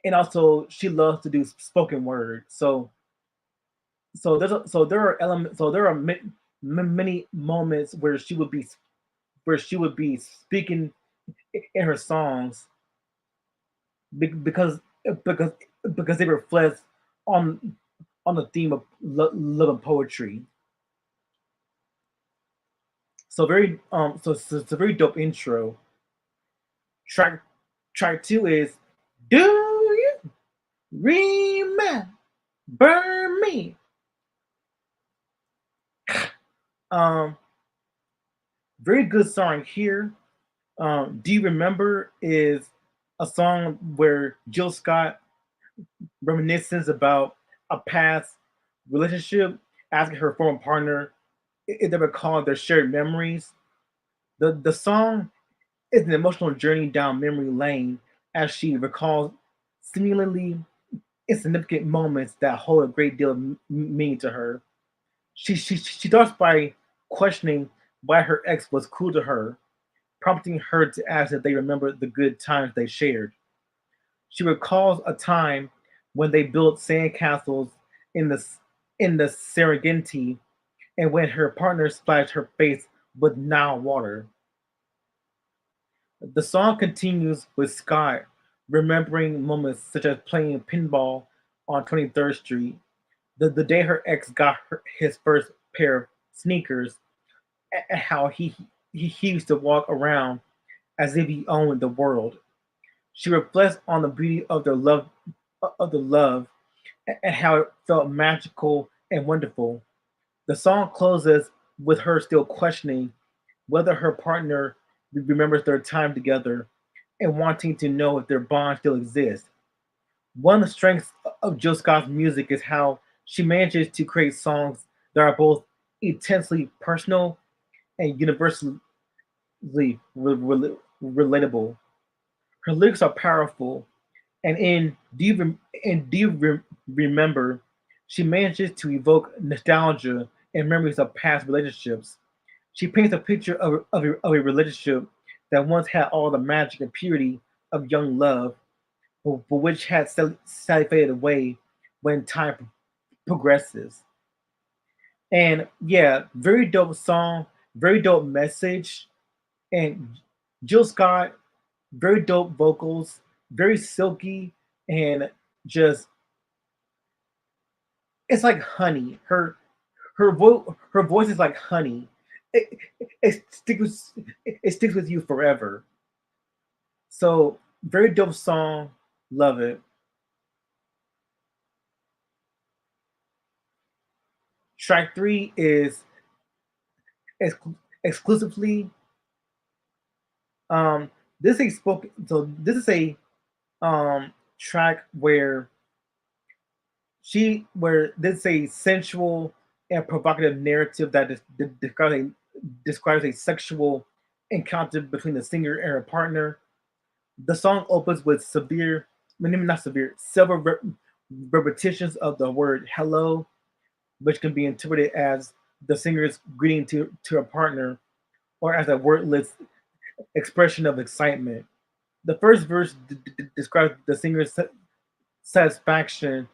and also she loves to do spoken word. So there are elements. So there are many moments where she would be speaking in her songs, because because because they reflect on the theme of love and poetry. So it's a very dope intro. Track track two is Do You Remember Me? Um, Very good song here. Do You Remember is a song where Jill Scott reminisces about a past relationship, asking her former partner if they recall their shared memories. The song is an emotional journey down memory lane as she recalls seemingly insignificant moments that hold a great deal of meaning to her. She starts by questioning why her ex was cruel to her, prompting her to ask if they remember the good times they shared. She recalls a time when they built sandcastles in the Serengeti, and when her partner splashed her face with Nile water. The song continues with Scott remembering moments such as playing pinball on 23rd Street, the day her ex got his first pair of sneakers, and how he used to walk around as if he owned the world. She reflects on the beauty of their love, and how it felt magical and wonderful. The song closes with her still questioning whether her partner remembers their time together and wanting to know if their bond still exists. One of the strengths of Jill Scott's music is how she manages to create songs that are both intensely personal and universally relatable. Her lyrics are powerful, and in Do You Remember, she manages to evoke nostalgia and memories of past relationships. She paints a picture of a relationship that once had all the magic and purity of young love, but which had sadly faded away when time progresses. And yeah, very dope song, very dope message, and Jill Scott, very dope vocals, very silky, and just it's like honey. Her voice is like honey. It, it sticks with you forever. So very dope song, love it. Track three is ex- exclusively this is a spoken. So this is a track where this is a sensual and provocative narrative that describes a sexual encounter between the singer and her partner. The song opens with maybe not severe, several repetitions of the word hello, which can be interpreted as the singer's greeting to her partner or as a wordless expression of excitement. The first verse describes the singer's satisfaction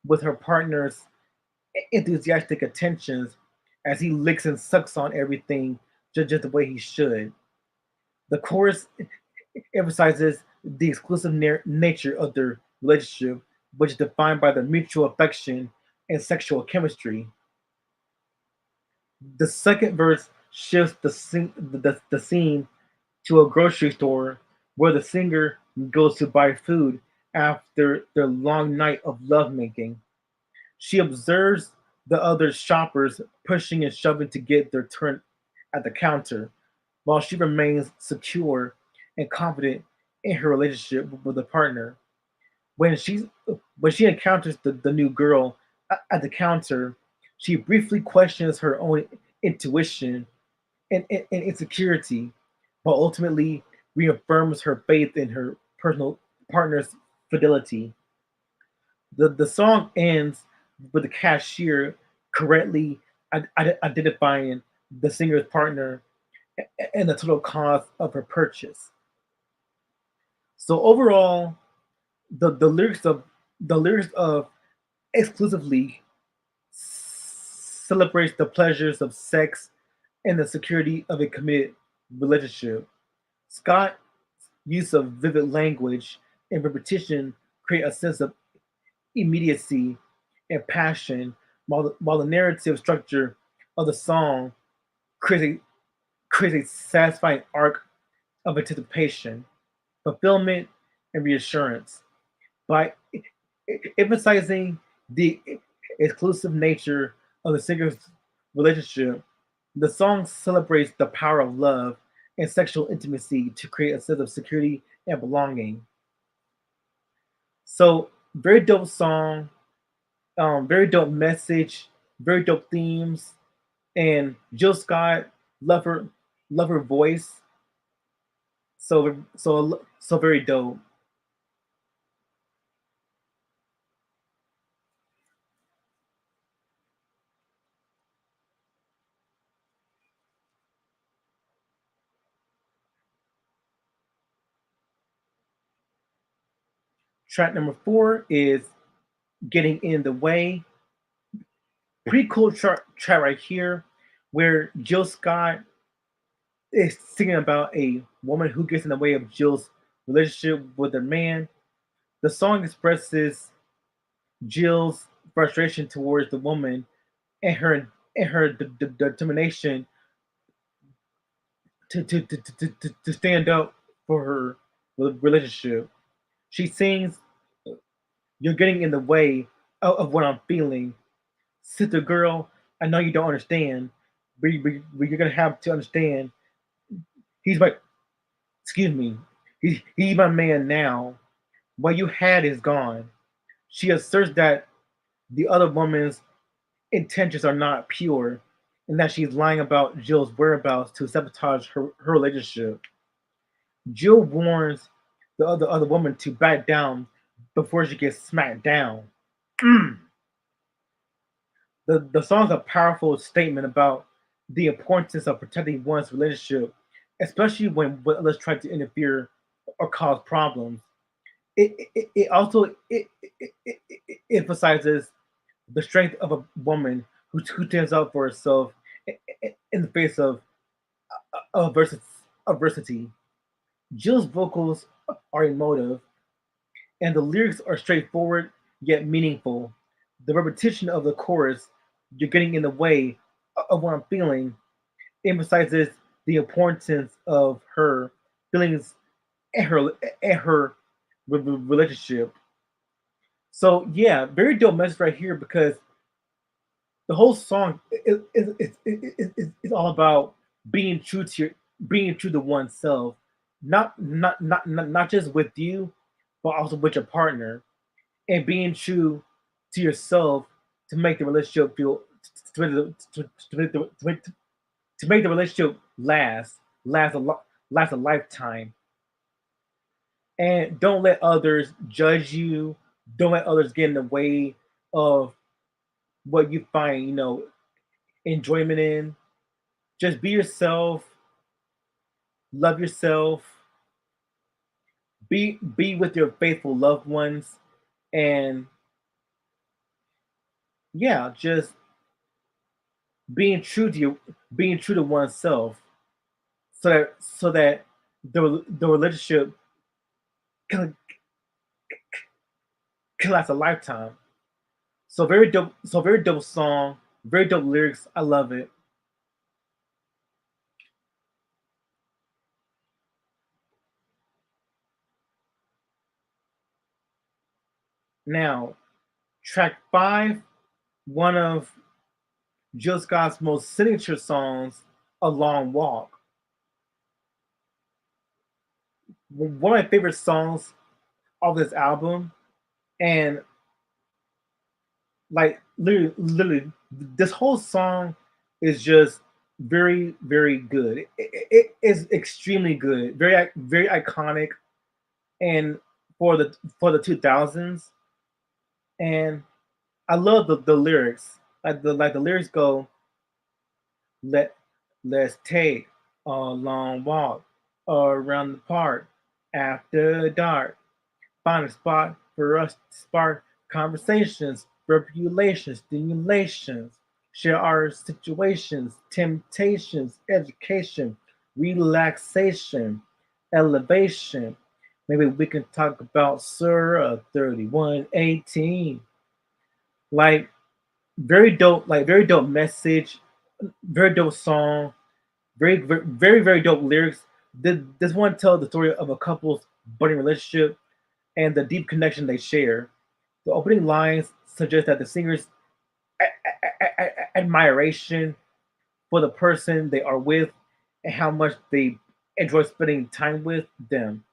with her partner's enthusiastic attentions as he licks and sucks on everything just the way he should. The chorus emphasizes the exclusive nature of their relationship, which is defined by their mutual affection and sexual chemistry. The second verse shifts the scene to a grocery store where the singer goes to buy food after their long night of lovemaking. She observes the other shoppers pushing and shoving to get their turn at the counter, while she remains secure and confident in her relationship with a partner. When she when she encounters the new girl at the counter, she briefly questions her own intuition and insecurity, but ultimately reaffirms her faith in her personal partner's fidelity. The song ends with the cashier correctly identifying the singer's partner and the total cost of her purchase. So overall, the lyrics of exclusively celebrates the pleasures of sex and the security of a committed relationship. Scott's use of vivid language and repetition create a sense of immediacy and passion, while the narrative structure of the song creates creates a satisfying arc of anticipation, fulfillment, and reassurance. By emphasizing the exclusive nature of the singer's relationship, the song celebrates the power of love and sexual intimacy to create a sense of security and belonging. So, very dope song, very dope message, very dope themes, and Jill Scott, love her, love her voice. So very dope. Track number four is "Getting in the Way." Pretty cool track right here, where Jill Scott is singing about a woman who gets in the way of Jill's relationship with her man. The song expresses Jill's frustration towards the woman and her determination to stand up for her relationship. She sings, "You're getting in the way of what I'm feeling. Sister girl, I know you don't understand, but you're gonna have to understand. He's my, excuse me, he's my man now. What you had is gone." She asserts that the other woman's intentions are not pure and that she's lying about Jill's whereabouts to sabotage her relationship. Jill warns the other woman to back down before she gets smacked down. Mm. The song's a powerful statement about the importance of protecting one's relationship, especially when others try to interfere or cause problems. It also it emphasizes the strength of a woman who stands up for herself in the face of adversity. Jill's vocals are emotive, and the lyrics are straightforward yet meaningful. The repetition of the chorus, "You're getting in the way of what I'm feeling," emphasizes the importance of her feelings and her relationship. So yeah, very dope message right here because the whole song is all about being true to being true to oneself, not just with you, but also with your partner, and being true to yourself to make the relationship feel to make the relationship last a lifetime. And don't let others judge you. Don't let others get in the way of what you find, enjoyment in. Just be yourself, love yourself, be with your faithful loved ones, and yeah, just being true to oneself, so that the relationship can, can last a lifetime. So very dope song, very dope lyrics. I love it. Now, track five, one of Jill Scott's most signature songs, "A Long Walk." One of my favorite songs of this album, and like literally, this whole song is just very good. It is extremely good, very iconic, and for the 2000s. And I love the lyrics. Like the lyrics go, let let's take a long walk around the park after dark. Find a spot for us to spark conversations, regulations, stimulations, share our situations, temptations, education, relaxation, elevation. Maybe we can talk about Surah 31:18. Like very dope message, very dope song, very dope lyrics. This one tells the story of a couple's budding relationship and the deep connection they share. The opening lines suggest that the singer's admiration for the person they are with and how much they enjoy spending time with them.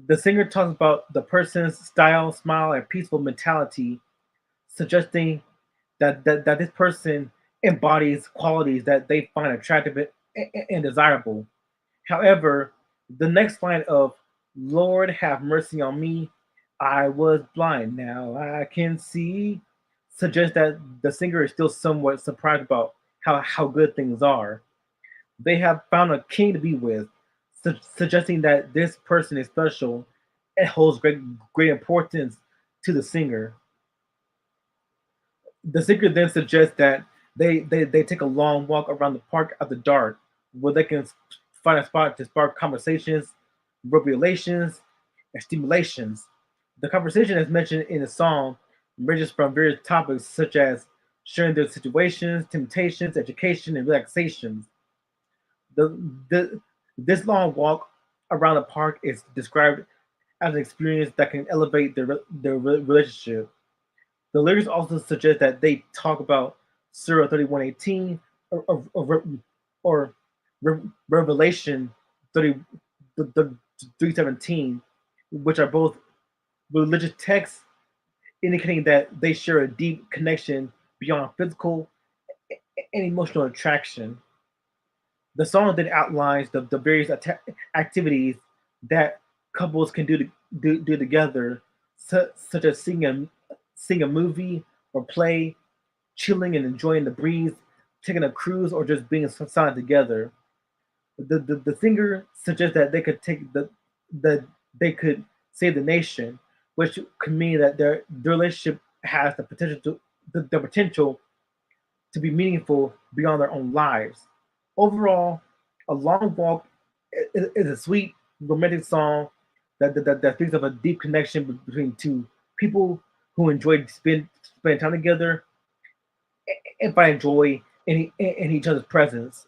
The singer talks about the person's style, smile, and peaceful mentality, suggesting that this person embodies qualities that they find attractive and desirable. However, the next line of "Lord have mercy on me, I was blind, now I can see" suggests that the singer is still somewhat surprised about how good things are. They have found a king to be with, suggesting that this person is special and holds great importance to the singer. The singer then suggests that they take a long walk around the park after dark, where they can find a spot to spark conversations, relations, and stimulations. The conversation, as mentioned in the song, ranges from various topics such as sharing their situations, temptations, education, and relaxations. The, the this long walk around the park is described as an experience that can elevate their relationship. The lyrics also suggest that they talk about Surah 31:18 or Revelation 30, 3:17, which are both religious texts indicating that they share a deep connection beyond physical and emotional attraction. The song then outlines the various activities that couples can do together, such as sing a movie or play chilling and enjoying the breeze, taking a cruise, or just being silent together. The singer suggests that that they could save the nation, which could mean that their relationship has the potential to be meaningful beyond their own lives. Overall, A Long Walk is a sweet romantic song that speaks of a deep connection between two people who enjoy spend time together and find joy in each other's presence.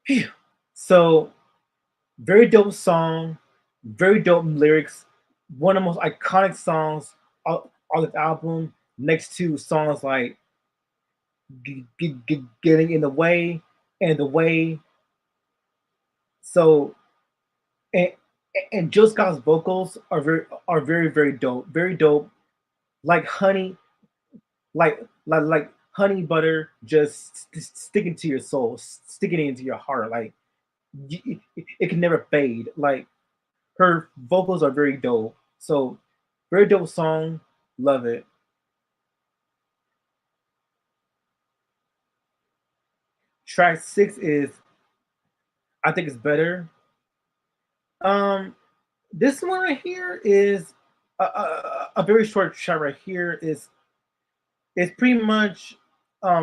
Phew. So very dope song, very dope lyrics. One of the most iconic songs on this album, next to songs like "Getting in the Way" and "The Way." So and and Jill Scott's vocals are very dope, very dope. Like honey, like honey butter, just sticking to your soul, sticking into your heart. Like it can never fade. Like her vocals are very dope. So very dope song. Love it. Track six is I think it's better. Um, this one right here is a very short track right here. Is it's pretty much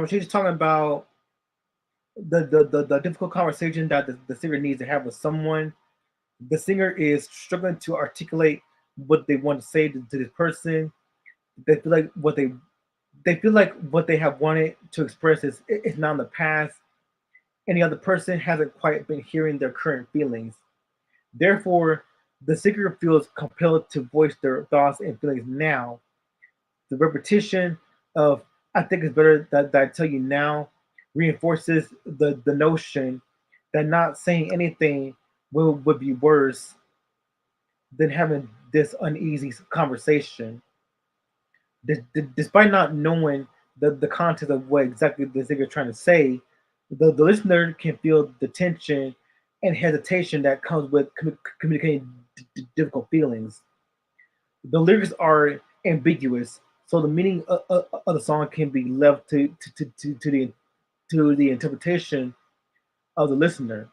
she's talking about the difficult conversation that the singer needs to have with someone. The singer is struggling to articulate what they want to say to this person. They feel like they feel like what they have wanted to express is not in the past. Any other person hasn't quite been hearing their current feelings. Therefore, the singer feels compelled to voice their thoughts and feelings now. The repetition of "I think it's better that I tell you now" reinforces the notion that not saying anything would be worse than having this uneasy conversation. Despite not knowing the content of what exactly the singer is trying to say, the listener can feel the tension and hesitation that comes with communicating difficult feelings. The lyrics are ambiguous, so the meaning of the song can be left to the interpretation of the listener.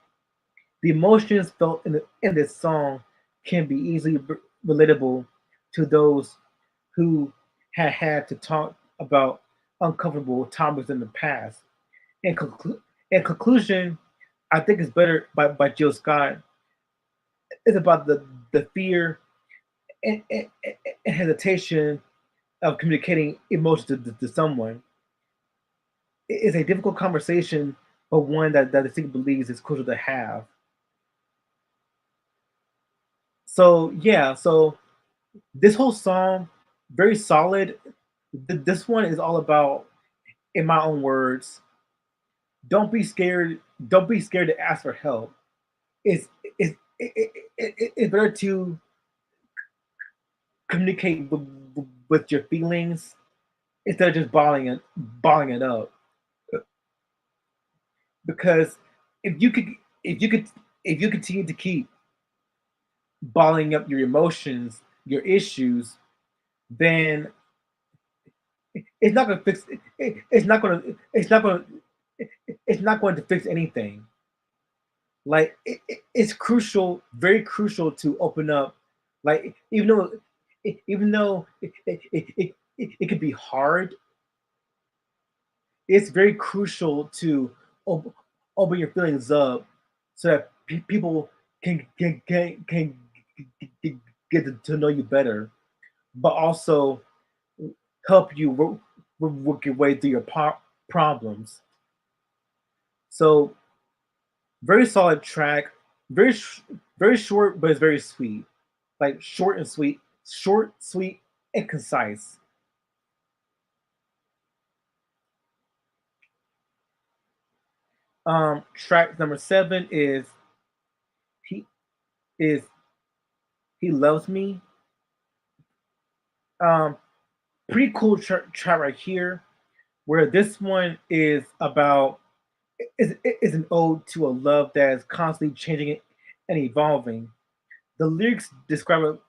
The emotions felt in this song can be easily relatable to those who had to talk about uncomfortable topics in the past. In, in conclusion, I think it's better by Jill Scott. It's about the fear and hesitation of communicating emotions to someone. It's a difficult conversation, but one that the singer believes is crucial to have. So yeah, so this whole song, very solid. This one is all about, in my own words, don't be scared. Don't be scared to ask for help. It's better to communicate with your feelings instead of just bottling it up. Because if you could if you could if you continue to keep bottling up your emotions, your issues, then it's not going to fix it's not going to it's not going to fix anything. Like it's crucial, very crucial to open up. Like even though it could be hard, it's very crucial to op- open your feelings up so that people can get to know you better, but also help you work your way through your problems. So very solid track, very very short, but it's very sweet. Like short and sweet, short, sweet, and concise. Track number seven he is he loves me. Um, Pretty cool track right here, where this one is about is an ode to a love that is constantly changing and evolving. The lyrics describe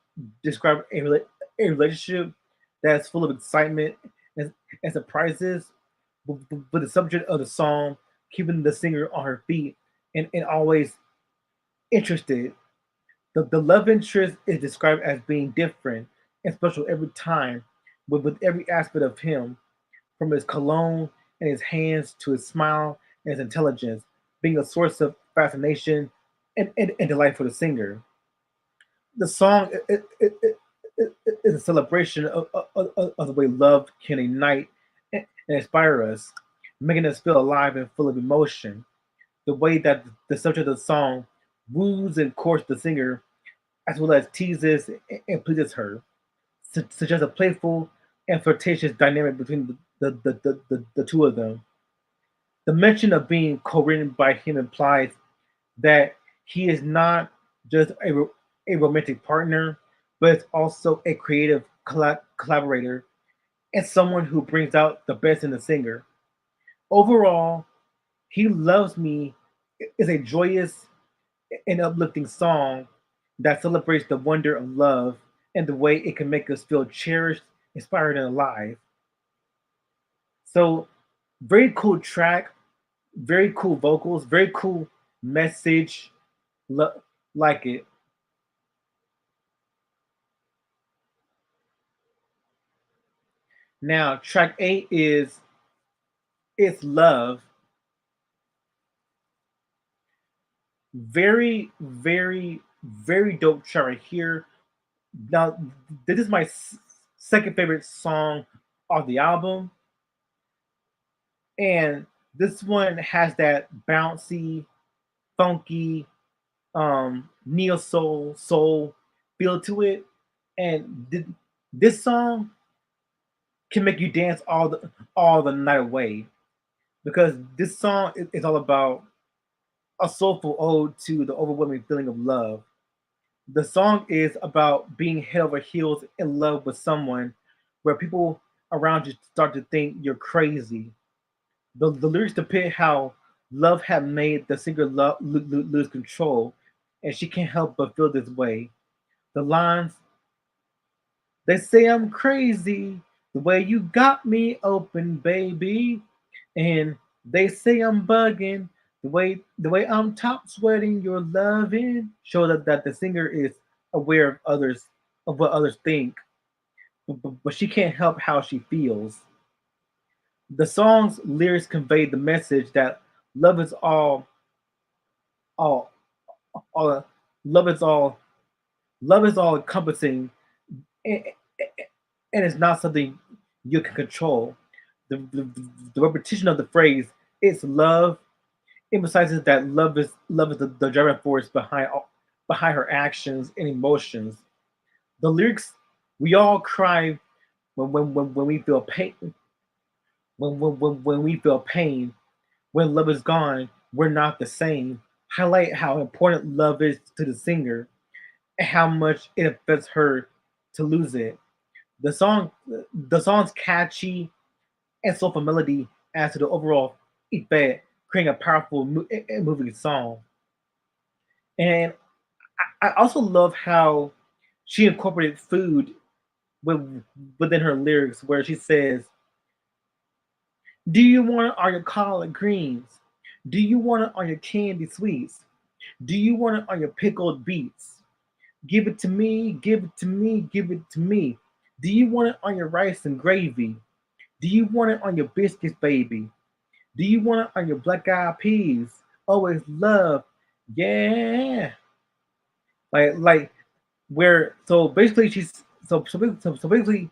a relationship that's full of excitement and, and surprises, but the subject of the song keeping the singer on her feet and always interested. The love interest is described as being different and special every time, with every aspect of him, from his cologne and his hands to his smile and his intelligence, being a source of fascination and delight for the singer. The song is a celebration of the way love can ignite and inspire us, making us feel alive and full of emotion. The way that the subject of the song woos and courts the singer, as well as teases and pleases her, suggests a playful and flirtatious dynamic between the two of them. The mention of being co-written by him implies that he is not just a romantic partner, but is also a creative collaborator and someone who brings out the best in the singer. Overall, He Loves Me is a joyous and uplifting song that celebrates the wonder of love and the way it can make us feel cherished, inspired, and alive. So, very cool track, very cool vocals, very cool message. Lo- like it. Now, track 8 is It's Love. Very, very, very dope track right here. Now, this is my second favorite song of the album. And this one has that bouncy, funky, neo soul feel to it. And this song can make you dance all the night away because this song is all about a soulful ode to the overwhelming feeling of love. The song is about being head over heels in love with someone where people around you start to think you're crazy. The lyrics depict how love had made the singer lose control, and she can't help but feel this way. The lines, they say I'm crazy, the way you got me open, baby. And they say I'm bugging, the way I'm top sweating your loving. Show that the singer is aware of what others think, but she can't help how she feels. The song's lyrics convey the message that love is all, all love is all, love is all encompassing, and, and it's not something you can control. The repetition of the phrase "it's love" emphasizes that love is the driving force behind her actions and emotions. The lyrics, "We all cry when we feel pain, when we feel pain. When love is gone, we're not the same," highlight how important love is to the singer and how much it affects her to lose it. The song, the song's catchy and soulful melody adds to the overall effect, creating a powerful moving song. And I also love how she incorporated food within her lyrics, where she says, "Do you want it on your collard greens? Do you want it on your candy sweets? Do you want it on your pickled beets? Give it to me, give it to me, give it to me. Do you want it on your rice and gravy? Do you want it on your biscuits, baby? Do you want it on your black eyed peas? Always love, yeah." Like where so basically so basically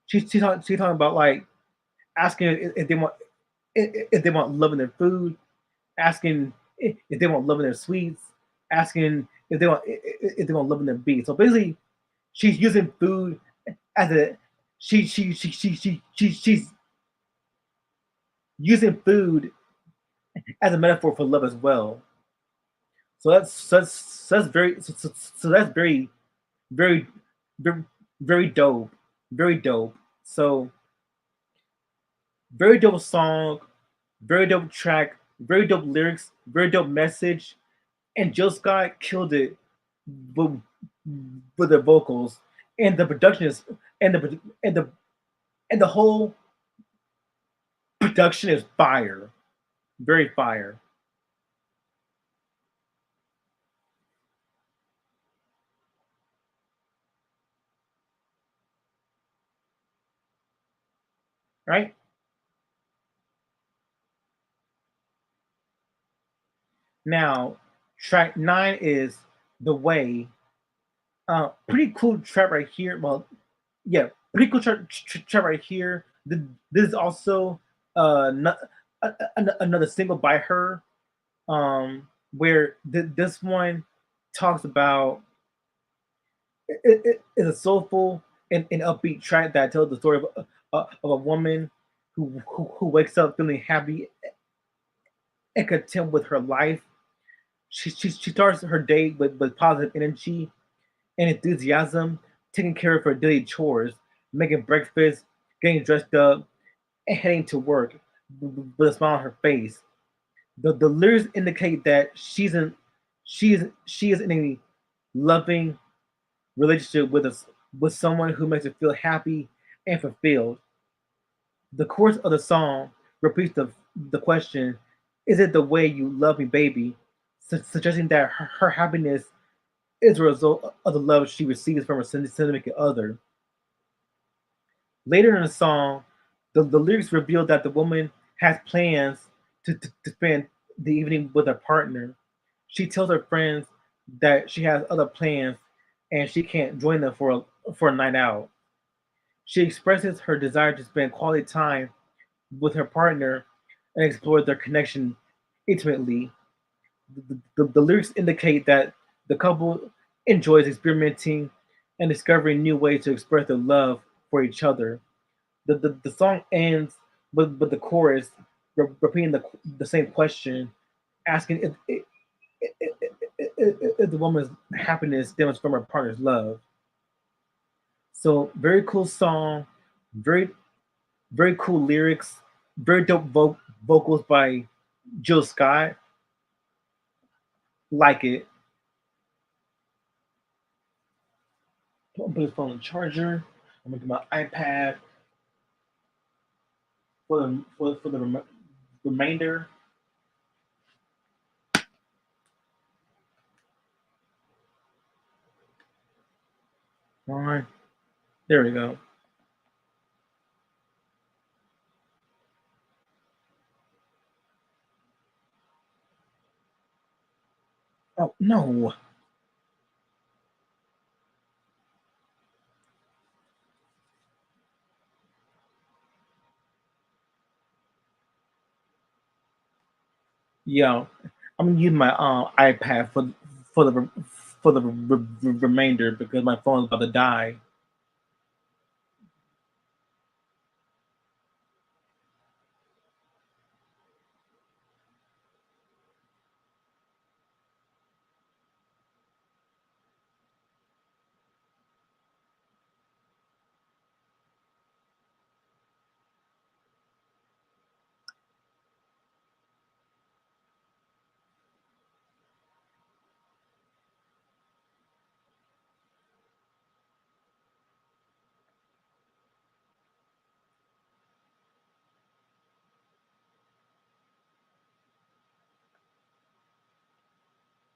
she's talking about like asking if they want love in their food, asking if they want love in their sweets, asking if they want love in their beats. So basically, she's using food as a she's using food as a metaphor for love as well. So that's so that's very very very dope, very dope. So very dope song, very dope track, very dope lyrics, very dope message, and Jill Scott killed it with, with the vocals and the production is and the and the whole production is fire, very fire, right? Now, track 9 is The Way. Pretty cool track right here. Well, yeah, pretty cool track right here. This is also another single by her, where this one talks about it is a soulful and upbeat track that tells the story of a woman who wakes up feeling happy and content with her life. She starts her day with positive energy and enthusiasm, taking care of her daily chores, making breakfast, getting dressed up, and heading to work with a smile on her face. The lyrics indicate that she is in a loving relationship with someone who makes her feel happy and fulfilled. The chorus of the song repeats the question, "Is it the way you love me, baby?" Suggesting that her happiness is a result of the love she receives from her significant other. Later in the song, the lyrics reveal that the woman has plans to spend the evening with her partner. She tells her friends that she has other plans and she can't join them for a night out. She expresses her desire to spend quality time with her partner and explore their connection intimately. The lyrics indicate that the couple enjoys experimenting and discovering new ways to express their love for each other. The song ends with the chorus repeating the same question, asking if the woman's happiness stems from her partner's love. So very cool song, very very cool lyrics, very dope vocals by Jill Scott. Like it. Put his phone on charger. I'm gonna get my iPad for the remainder. All right, there we go. Oh no. Yeah, I'm gonna use my iPad for the remainder because my phone's about to die.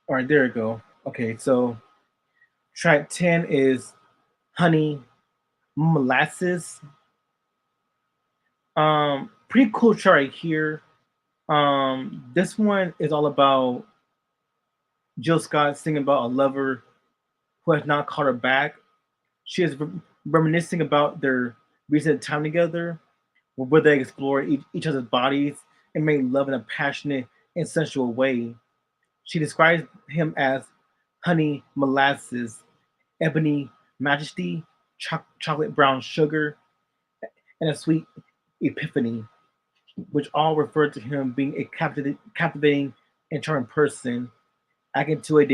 All right, there we go. Okay, so track 10 is Honey Molasses. Pretty cool track right here. This one is all about Jill Scott singing about a lover who has not called her back. She is reminiscing about their recent time together, where they explored each other's bodies and made love in a passionate and sensual way. She describes him as honey molasses, ebony majesty, chocolate brown sugar, and a sweet epiphany, which all refer to him being a captivating and charming person, akin to a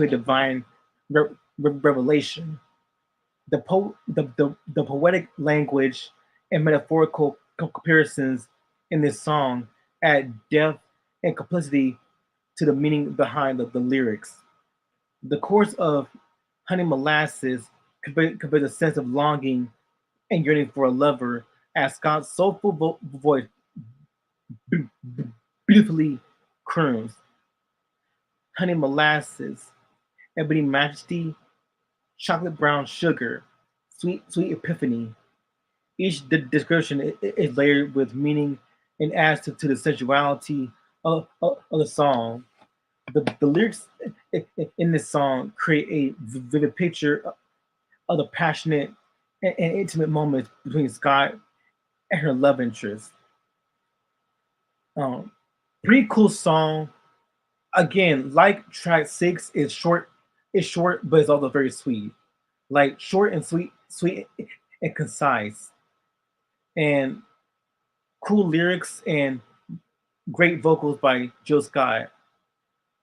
divine revelation. The poetic language and metaphorical comparisons in this song add depth and complexity to the meaning behind the lyrics. The chorus of Honey Molasses conveys a sense of longing and yearning for a lover, as Scott's soulful voice beautifully croons, honey molasses, ebony majesty, chocolate brown sugar, sweet epiphany. Each description is layered with meaning and adds to the sensuality of the song. The lyrics in this song create a vivid picture of the passionate and intimate moments between Scott and her love interest. Um, Pretty cool song. Again, like track six is short, but it's also very sweet. Like short and sweet and concise, and cool lyrics and great vocals by Jill Scott,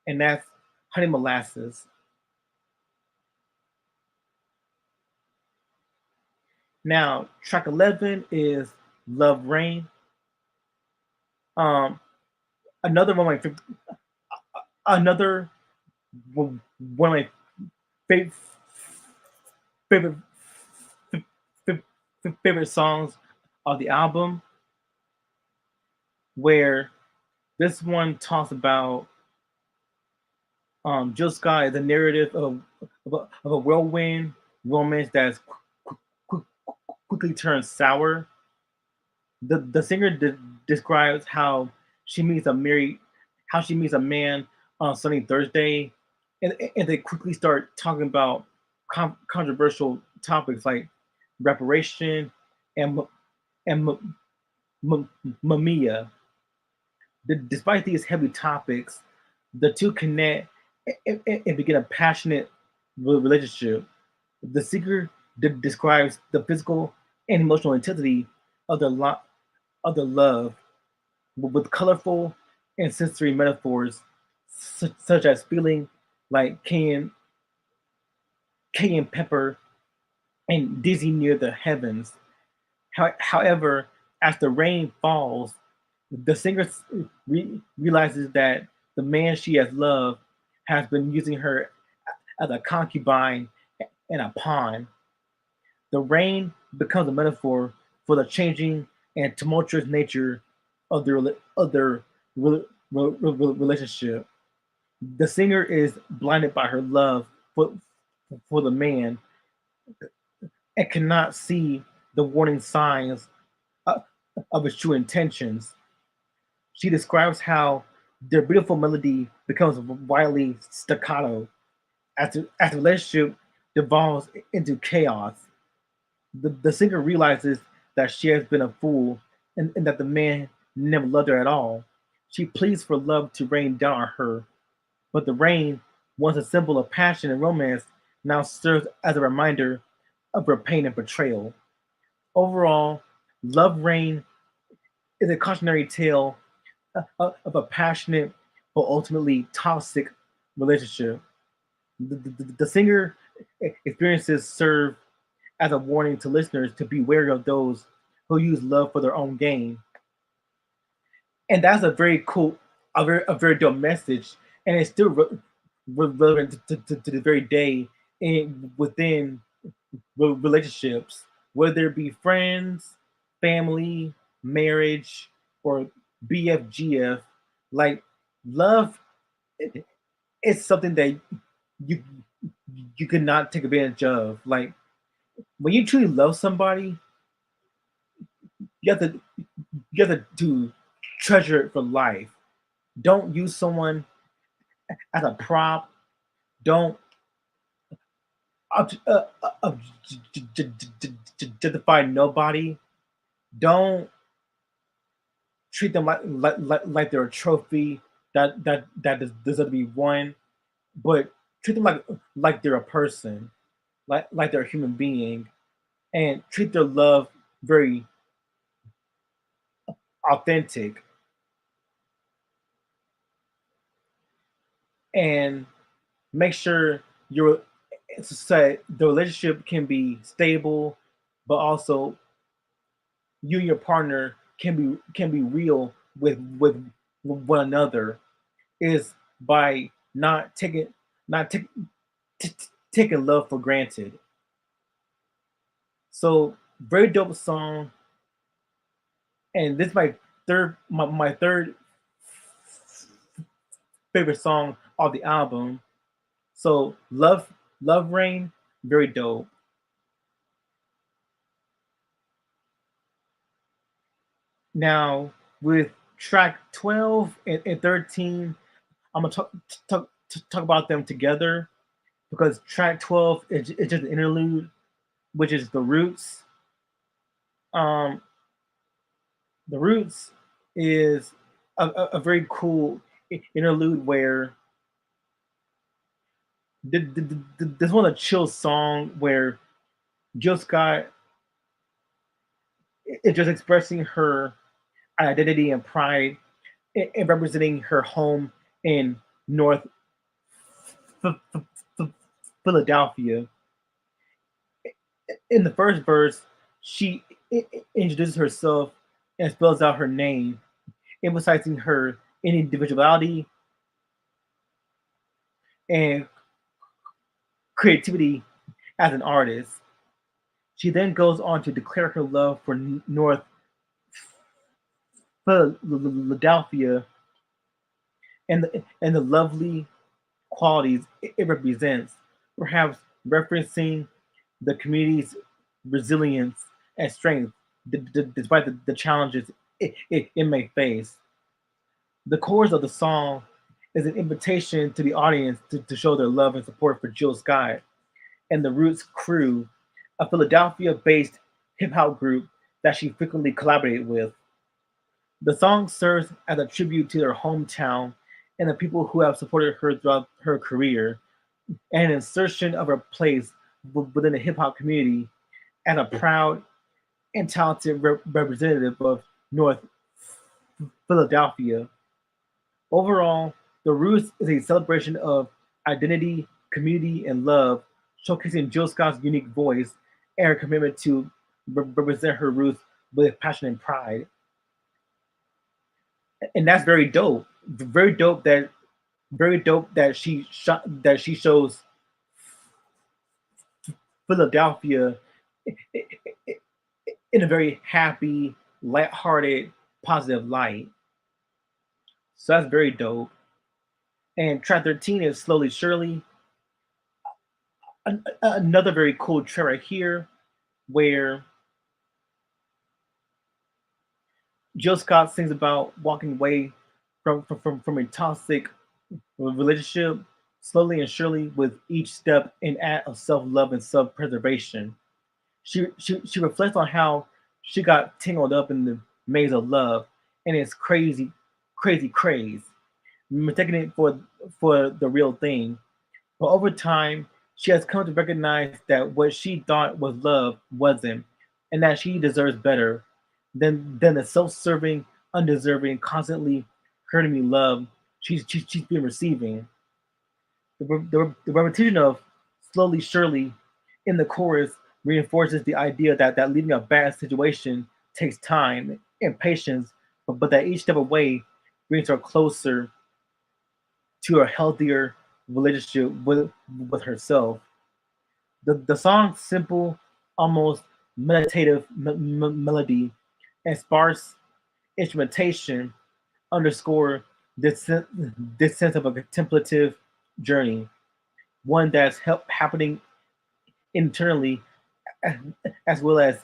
and that's Honey Molasses. Now, track 11 is Love Rain. Um, another one of my another one of my favorite favorite favorite songs of the album, where this one talks about Jill Scott is a narrative of a whirlwind romance that's quickly turns sour. The singer describes how she meets a man on Sunny Thursday, and they quickly start talking about controversial topics like reparation and and Mamiya. Despite these heavy topics, the two connect and begin a passionate relationship. The seeker describes the physical and emotional intensity of of their love with colorful and sensory metaphors such as feeling like cayenne pepper and dizzy near the heavens. However, as the rain falls, the singer realizes that the man she has loved has been using her as a concubine and a pawn. The rain becomes a metaphor for the changing and tumultuous nature of their relationship. The singer is blinded by her love for the man and cannot see the warning signs of, of his true intentions. She describes how their beautiful melody becomes wildly staccato as the relationship devolves into chaos. The singer realizes that she has been a fool and that the man never loved her at all. She pleads for love to rain down on her, but the rain, once a symbol of passion and romance, now serves as a reminder of her pain and betrayal. Overall, Love Rain is a cautionary tale of a passionate but ultimately toxic relationship. The singer experiences serve as a warning to listeners to be wary of those who use love for their own gain. And that's a very cool, a very dope message, and it's still relevant to the very day within relationships, whether it be friends, family, marriage, or BFGF. Like love is something that you you cannot take advantage of. Like when you truly love somebody, you have to to treasure it for life. Don't use someone as a prop. Don't objectify nobody. Don't treat them like they're a trophy that deserves to be won, but treat them like they're a person, like they're a human being, and treat their love very authentic, and make sure your say the relationship can be stable, but also you and your partner can be real with one another. Is by not take, taking love for granted. So very dope song, and this is my my third favorite song of the album. So Love Rain, very dope. Now with track 12 and 13, I'm gonna talk about them together because track 12 is just an interlude, which is the Roots. Um, the Roots is a very cool interlude where this one a chill song where Jill Scott is just expressing her identity and pride and representing her home in North Philadelphia. In the first verse, she introduces herself and spells out her name, emphasizing her individuality and creativity as an artist. She then goes on to declare her love for North Philadelphia and the lovely qualities it represents, perhaps referencing the community's resilience and strength despite the challenges it may face. The chorus of the song is an invitation to the audience to show their love and support for Jill Scott and the Roots crew, a Philadelphia based hip hop group that she frequently collaborated with. The song serves as a tribute to their hometown and the people who have supported her throughout her career, and an insertion of her place within the hip hop community as a proud and talented representative of North Philadelphia. Overall, The Roots is a celebration of identity, community, and love, showcasing Jill Scott's unique voice and her commitment to represent her roots with passion and pride. And that's very dope. Very dope that she shows Philadelphia in a very happy, lighthearted, positive light. So that's very dope. And track 13 is Slowly Surely, another very cool track right here where Jill Scott sings about walking away from a toxic relationship slowly and surely with each step an act of self-love and self-preservation. She reflects on how she got tangled up in the maze of love and its crazy craze, mistaking it for the real thing. But over time, she has come to recognize that what she thought was love wasn't, and that she deserves better than the self-serving, undeserving, constantly hurting me love she's been receiving. The repetition of slowly, surely in the chorus reinforces the idea that leaving a bad situation takes time and patience, but that each step away brings her closer to a healthier relationship with herself. The song's simple, almost meditative melody and sparse instrumentation underscore this sense of a contemplative journey, one that's happening internally as well as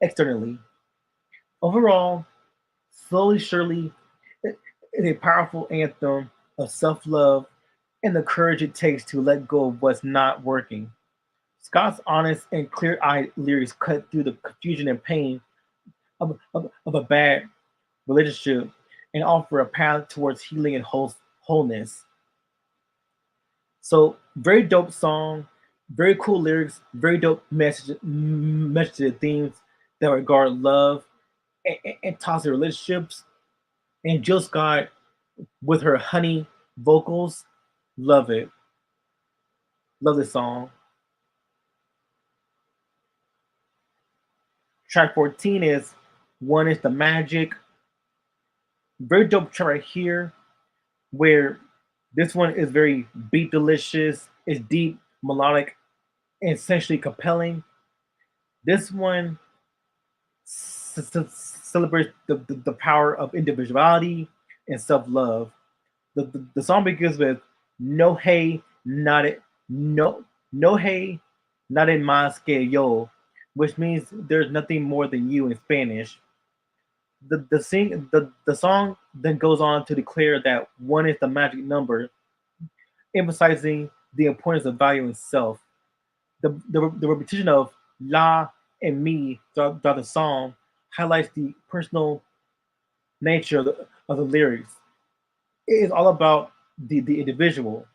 externally. Overall, Slowly Surely is a powerful anthem of self love and the courage it takes to let go of what's not working. Scott's honest and clear eyed lyrics cut through the confusion and pain of a bad relationship and offer a path towards healing and wholeness. So, very dope song, very cool lyrics, very dope message to the themes that regard love and toxic relationships. And Jill Scott with her honey vocals, love it. Love this song. Track 14 is One is the Magic. Very dope track right here, where this one is very beat delicious, it's deep, melodic, and essentially compelling. This one celebrates the power of individuality and self-love. The song begins with "No hey, not it, no no hey, not en más que yo," which means there's nothing more than you in Spanish. The song then goes on to declare that one is the magic number, emphasizing the importance of valuing self. The repetition of la and me throughout the song highlights the personal nature of the lyrics. It is all about the individual.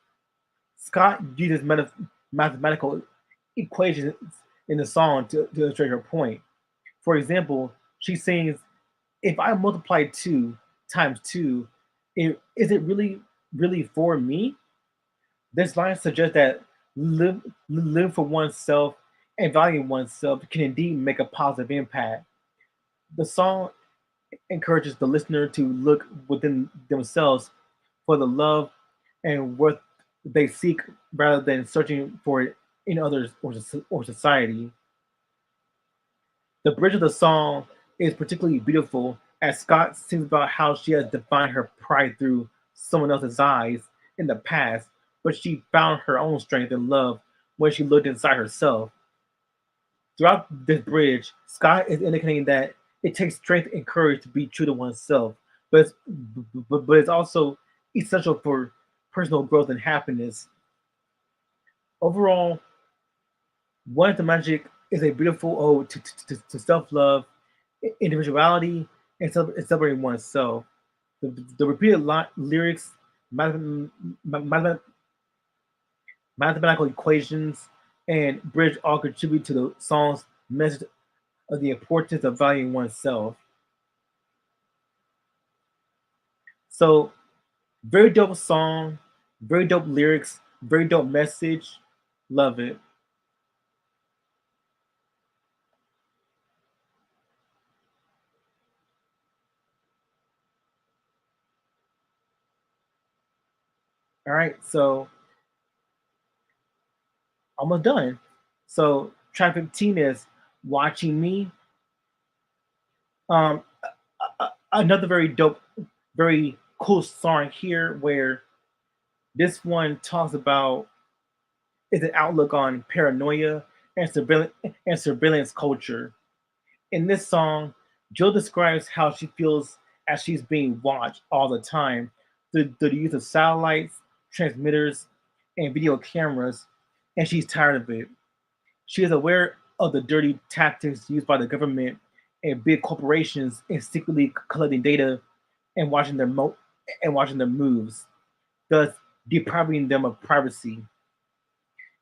Scott uses mathematical equations in the song to illustrate her point. For example, she sings, "If I multiply two times two, is it really for me?" This line suggests that live for oneself and valuing oneself can indeed make a positive impact. The song encourages the listener to look within themselves for the love and worth they seek rather than searching for it in others or society. The bridge of the song is particularly beautiful as Scott sings about how she has defined her pride through someone else's eyes in the past, but she found her own strength and love when she looked inside herself. Throughout this bridge, Scott is indicating that it takes strength and courage to be true to oneself, but but it's also essential for personal growth and happiness. Overall, One of the Magic is a beautiful ode to self love, individuality, and celebrating oneself. The repeated lyrics, math- math- mathematical equations, and bridge all contribute to the song's message of the importance of valuing oneself. So, very dope song, very dope lyrics, very dope message. Love it. All right, so almost done. So, track 15 is Watching Me. Um, Another very dope, very cool song here where this one talks about is an outlook on paranoia and surveillance culture. In this song, Jill describes how she feels as she's being watched all the time through the use of satellites, transmitters, and video cameras, and she's tired of it. She is aware of the dirty tactics used by the government and big corporations in secretly collecting data and watching their moves, thus depriving them of privacy.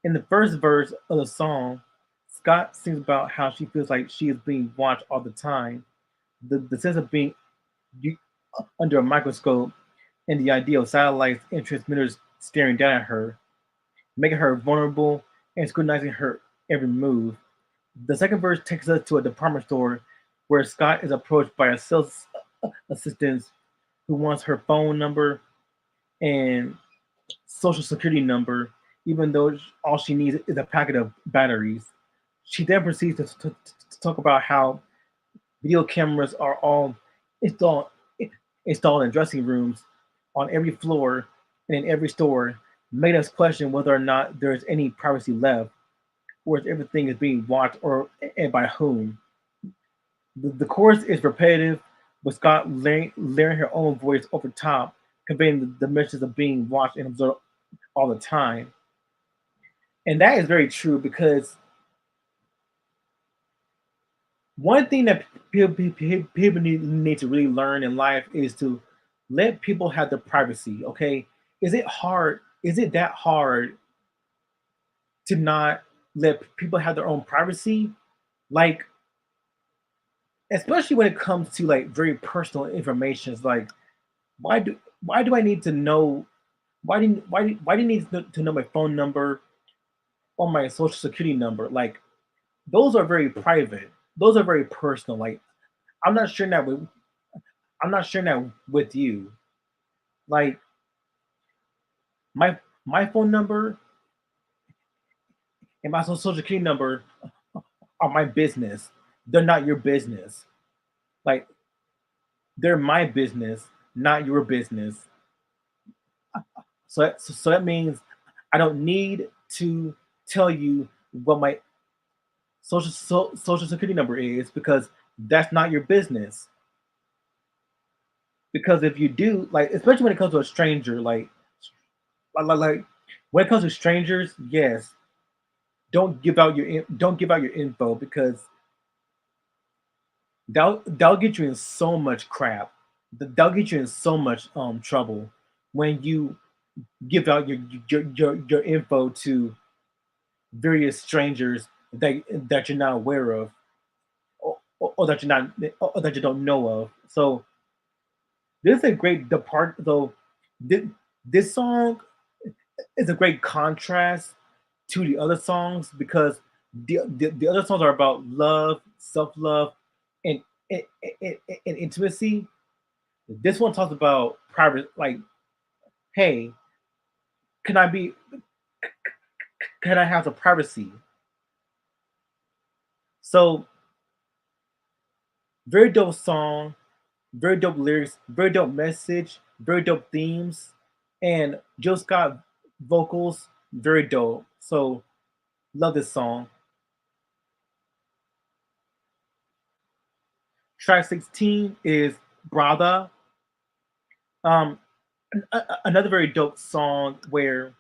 In the first verse of the song, Scott sings about how she feels like she is being watched all the time. The sense of being under a microscope and the idea of satellites and transmitters staring down at her, making her vulnerable and scrutinizing her every move. The second verse takes us to a department store where Scott is approached by a sales assistant who wants her phone number and social security number, even though all she needs is a packet of batteries. She then proceeds to talk about how video cameras are all installed installed in dressing rooms on every floor and in every store, making us question whether or not there is any privacy left, or if everything is being watched or and by whom. The chorus is repetitive, with Scott layering her own voice over top, conveying the message of being watched and observed all the time. And that is very true because one thing that people need to really learn in life is to let people have their privacy. Okay, is it hard? Is it that hard to not let people have their own privacy? Like, especially when it comes to like very personal information. Like, why do I need to know? Why do you need to know my phone number or my social security number? Like, those are very private. Those are very personal. Like, I'm not sharing that with I'm not sharing that with you. Like, my my phone number and my social security number are my business. They're not your business. Like, They're my business, not your business. So that means I don't need to tell you what my social security number is because that's not your business. Because if you do, like, especially when it comes to a stranger, like when it comes to strangers, yes, don't give out your info because that'll get you in so much crap. That'll get you in so much trouble when you give out your info to various strangers that you're not aware of or that you're not or that you don't know of. So this is a great depart though. This, this song is a great contrast to the other songs because the other songs are about love, self love, and, and, and intimacy. This one talks about private, like, hey, can I be, can I have some privacy? So very dope song, very dope lyrics, very dope message, very dope themes, and Jill Scott vocals, very dope. So love this song. Track 16 is Brother. Um, Another very dope song where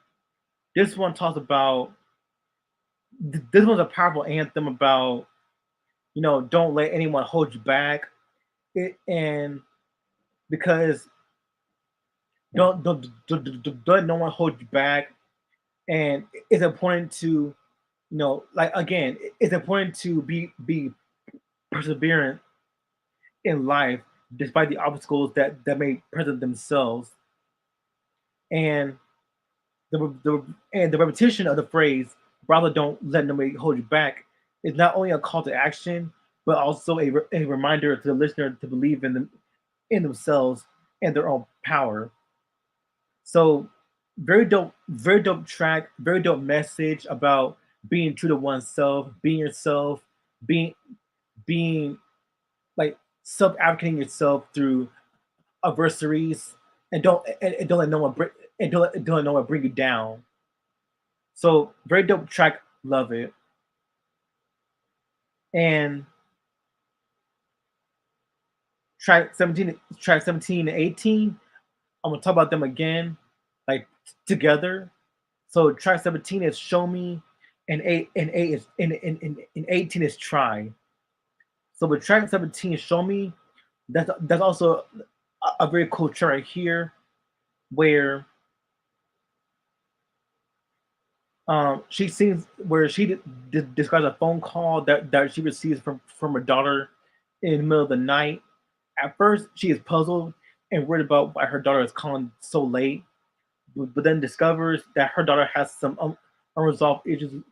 this one talks about this one's a powerful anthem about don't let anyone hold you back and because don't let no one hold you back and it's important to like again it's important to be perseverant in life despite the obstacles that may present themselves and the repetition of the phrase "brother, don't let nobody hold you back" is not only a call to action, but also a reminder to the listener to believe in themselves and their own power. So, very dope track, very dope message about being true to oneself, being yourself, being being like self advocating yourself through adversaries, and don't let no one don't let no one bring you down. So very dope track, love it. And track 17 and 18, I'm gonna talk about them again, like together. So track 17 is Show Me, and eight is and 18 is Try. So with track 17, Show Me, that's also a very cool track right here where she sings where she describes a phone call that she receives from her daughter in the middle of the night. At first, she is puzzled and worried about why her daughter is calling so late, but then discovers that her daughter has some unresolved issues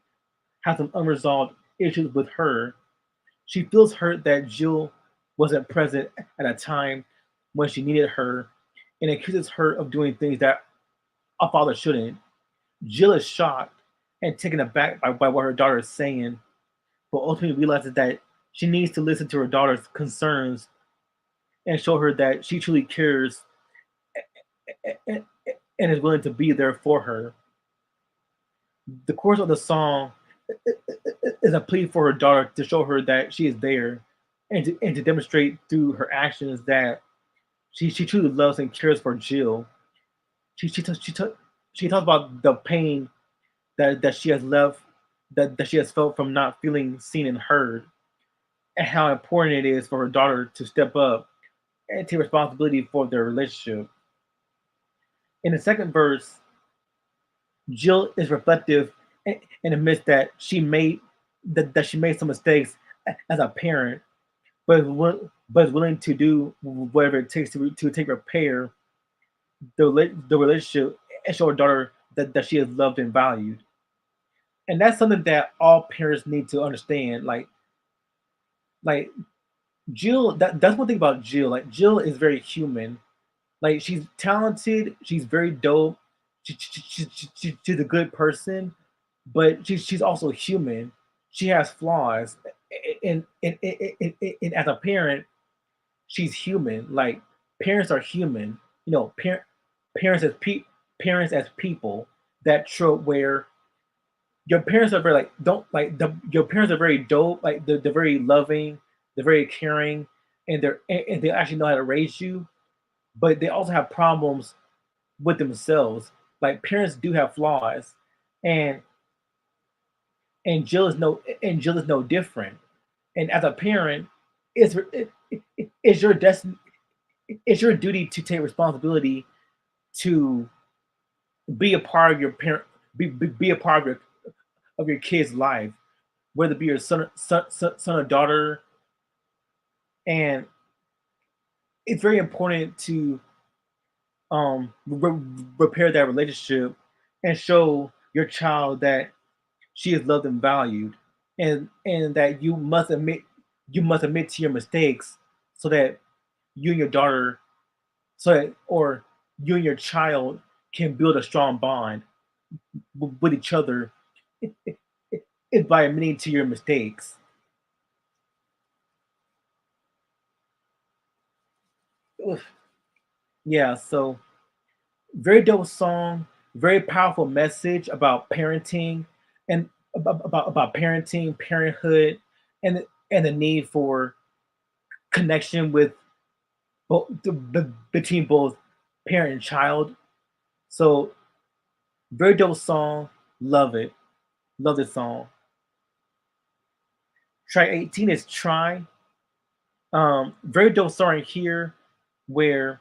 with her. She feels hurt that Jill wasn't present at a time when she needed her, and accuses her of doing things that a father shouldn't. Jill is shocked and taken aback by what her daughter is saying, but ultimately realizes that she needs to listen to her daughter's concerns and show her that she truly cares and, and is willing to be there for her. The chorus of the song is a plea for her daughter to show her that she is there and to demonstrate through her actions that she truly loves and cares for Jill. She talks about the pain that she has left that she has felt from not feeling seen and heard, and how important it is for her daughter to step up and take responsibility for their relationship. In the second verse, Jill is reflective and admits that she made some mistakes as a parent, but is willing to do whatever it takes to take repair the relationship and show her daughter that she is loved and valued. And that's something that all parents need to understand. Like Jill, that's one thing about Jill. Like Jill is very human. Like she's talented, she's very dope. She's a good person, but she's also human. She has flaws, and as a parent, she's human. Like parents are human. You know, parents as parents as people. That trope where your parents are very like don't like your parents are very dope. Like they're very loving, they're very caring, and they actually know how to raise you. But they also have problems with themselves. Like parents do have flaws, and Jill is no different. And as a parent, it's your destiny. It's your duty to take responsibility to be a part of your parent, be a part of your kid's life, whether it be your son or daughter. And it's very important to repair that relationship and show your child that she is loved and valued, and that you must admit to your mistakes so that you and your daughter or you and your child can build a strong bond with each other is by admitting to your mistakes. Yeah, so very dope song, very powerful message about parenting and about parenting, parenthood, and the need for connection with between both parent and child. So very dope song, love it, love this song. Track 18 is Try. Very dope song right here, where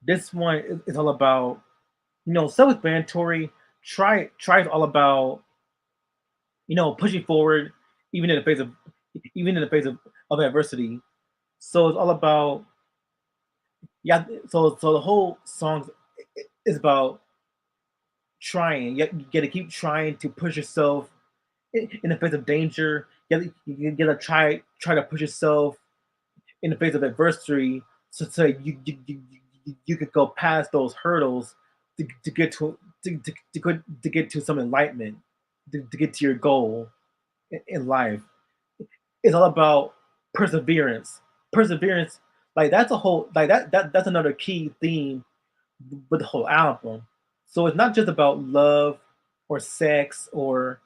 this one is all about, self-explanatory. Try is all about, pushing forward even in the face of of adversity. So it's all about, yeah. So the whole song is about trying. You got to keep trying to push yourself in the face of danger. You gotta try to push yourself in the face of adversity, so you could go past those hurdles to get to get to some enlightenment, to get to your goal in life. It's all about perseverance. Perseverance, like that's a whole like that's another key theme with the whole album. So it's not just about love or sex or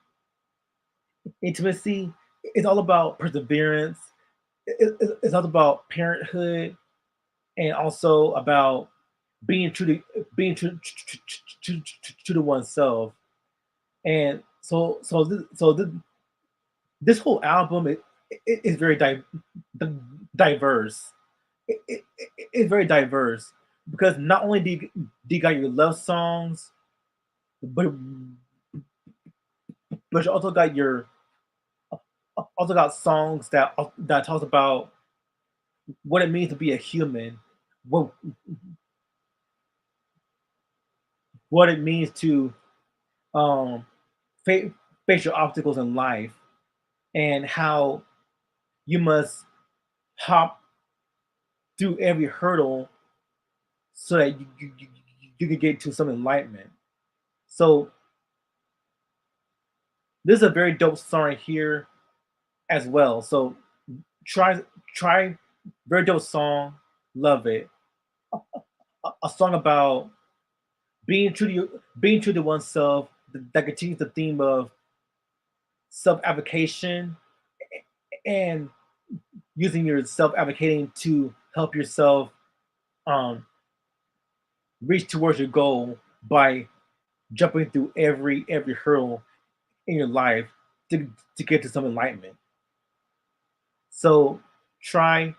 intimacy. It's all about perseverance. It's all about parenthood, and also about being true to oneself. And this whole album is very diverse. It's very diverse because not only do you got your love songs, but you also got songs that talks about what it means to be a human, what what it means to um, fa- face your obstacles in life, and how you must hop through every hurdle so that you can get to some enlightenment. So this is a very dope song right here as well. So try try very dope song, love it. A song about being true to oneself that continues the theme of self-advocation and using your self-advocating to help yourself um, reach towards your goal by jumping through every hurdle in your life to get to some enlightenment. So try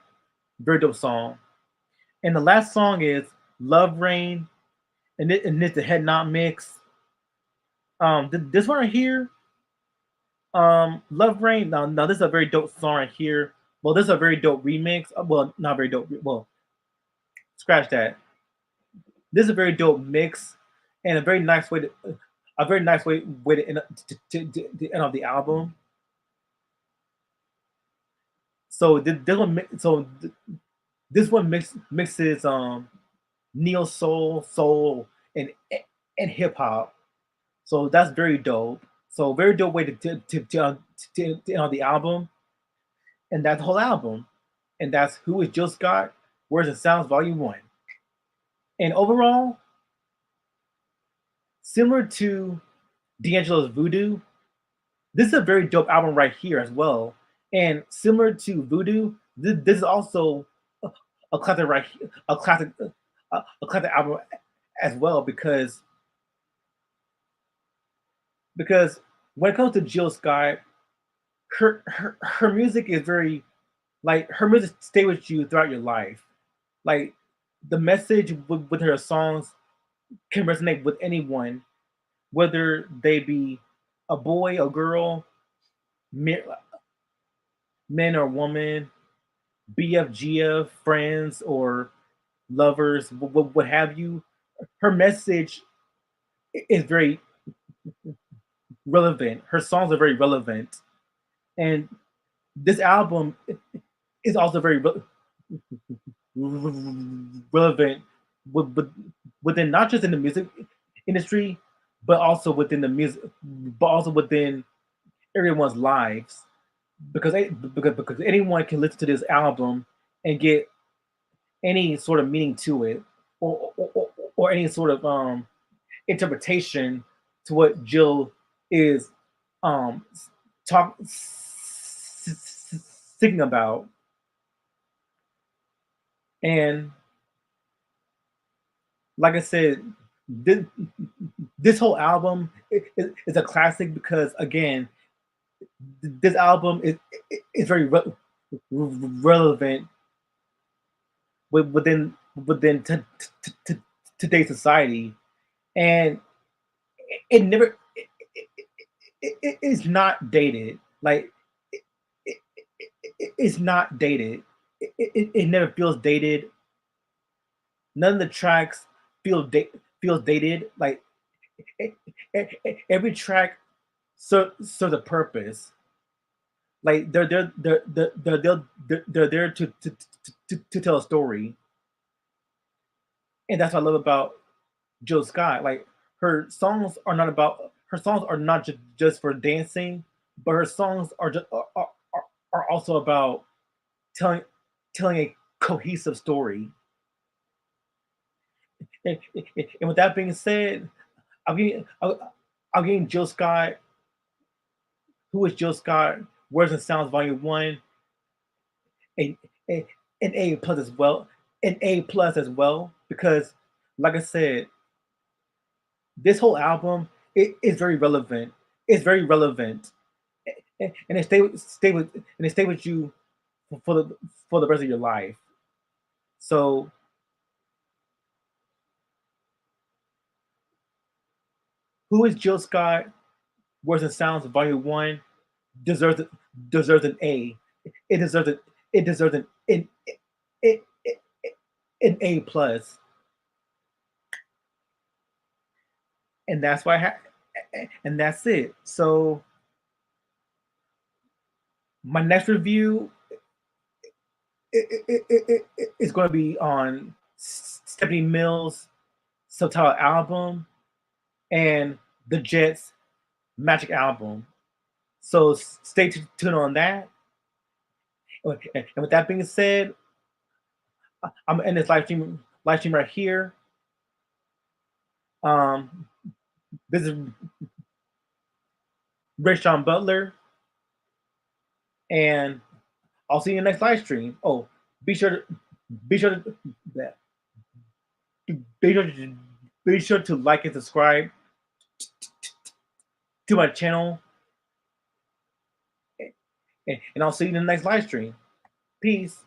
very dope song. And the last song is Love Rain, and it's the head nod mix. This one right here, Love Rain. Now this is a very dope song right here. Well, this is a very dope remix. Well, not very dope. Well, scratch that. This is a very dope mix and a very nice way to to end off the album. So this one mixes neo soul, and hip hop. So that's very dope. So very dope way to end off the album, and that's the whole album, and that's Who Is Jill Scott. Words and Sounds Volume 1. And overall, similar to D'Angelo's Voodoo, this is a very dope album right here as well. And similar to Voodoo, this is also a classic right here, a classic album as well because when it comes to Jill Scott, her music is very like her music stay with you throughout your life. Like the message with her songs can resonate with anyone, whether they be a boy or girl, men or woman, BFGF, friends or lovers, what have you. Her message is very relevant. Her songs are very relevant, and this album is also very relevant within not just in the music industry, but also within the music, but also within everyone's lives. Because anyone can listen to this album and get any sort of meaning to it, or any sort of interpretation to what Jill is um talk thinking about. And like I said, this, this whole album is a classic because again, this album is very relevant within today's society, and it never it is not dated. Like it, it's not dated. It never feels dated. None of the tracks feels dated. Like every track serves a purpose. Like they're there to tell a story, and that's what I love about Jill Scott. Like her songs are not just for dancing, but her songs are also about telling telling a cohesive story. And with that being said, I'll give Jill Scott, who is Jill Scott, Words and Sounds Volume 1, a, a an A plus as well, an A plus as well, because like I said, this whole album is very relevant. It's very relevant, and it stay with you for the rest of your life. So who is Jill Scott? Words and Sounds Volume 1 deserves deserves an A. It deserves it. It deserves it, an A plus, and that's why. And that's it. So my next review is going to be on Stephanie Mills' subtitle album and the Jets' Magic album. So stay tuned on that. And with that being said, I'm gonna end this live stream right here. This is Rich John Butler, and I'll see you in the next live stream. Oh, be sure to be sure to be sure to, be sure to like and subscribe to my channel, and I'll see you in the next live stream. Peace.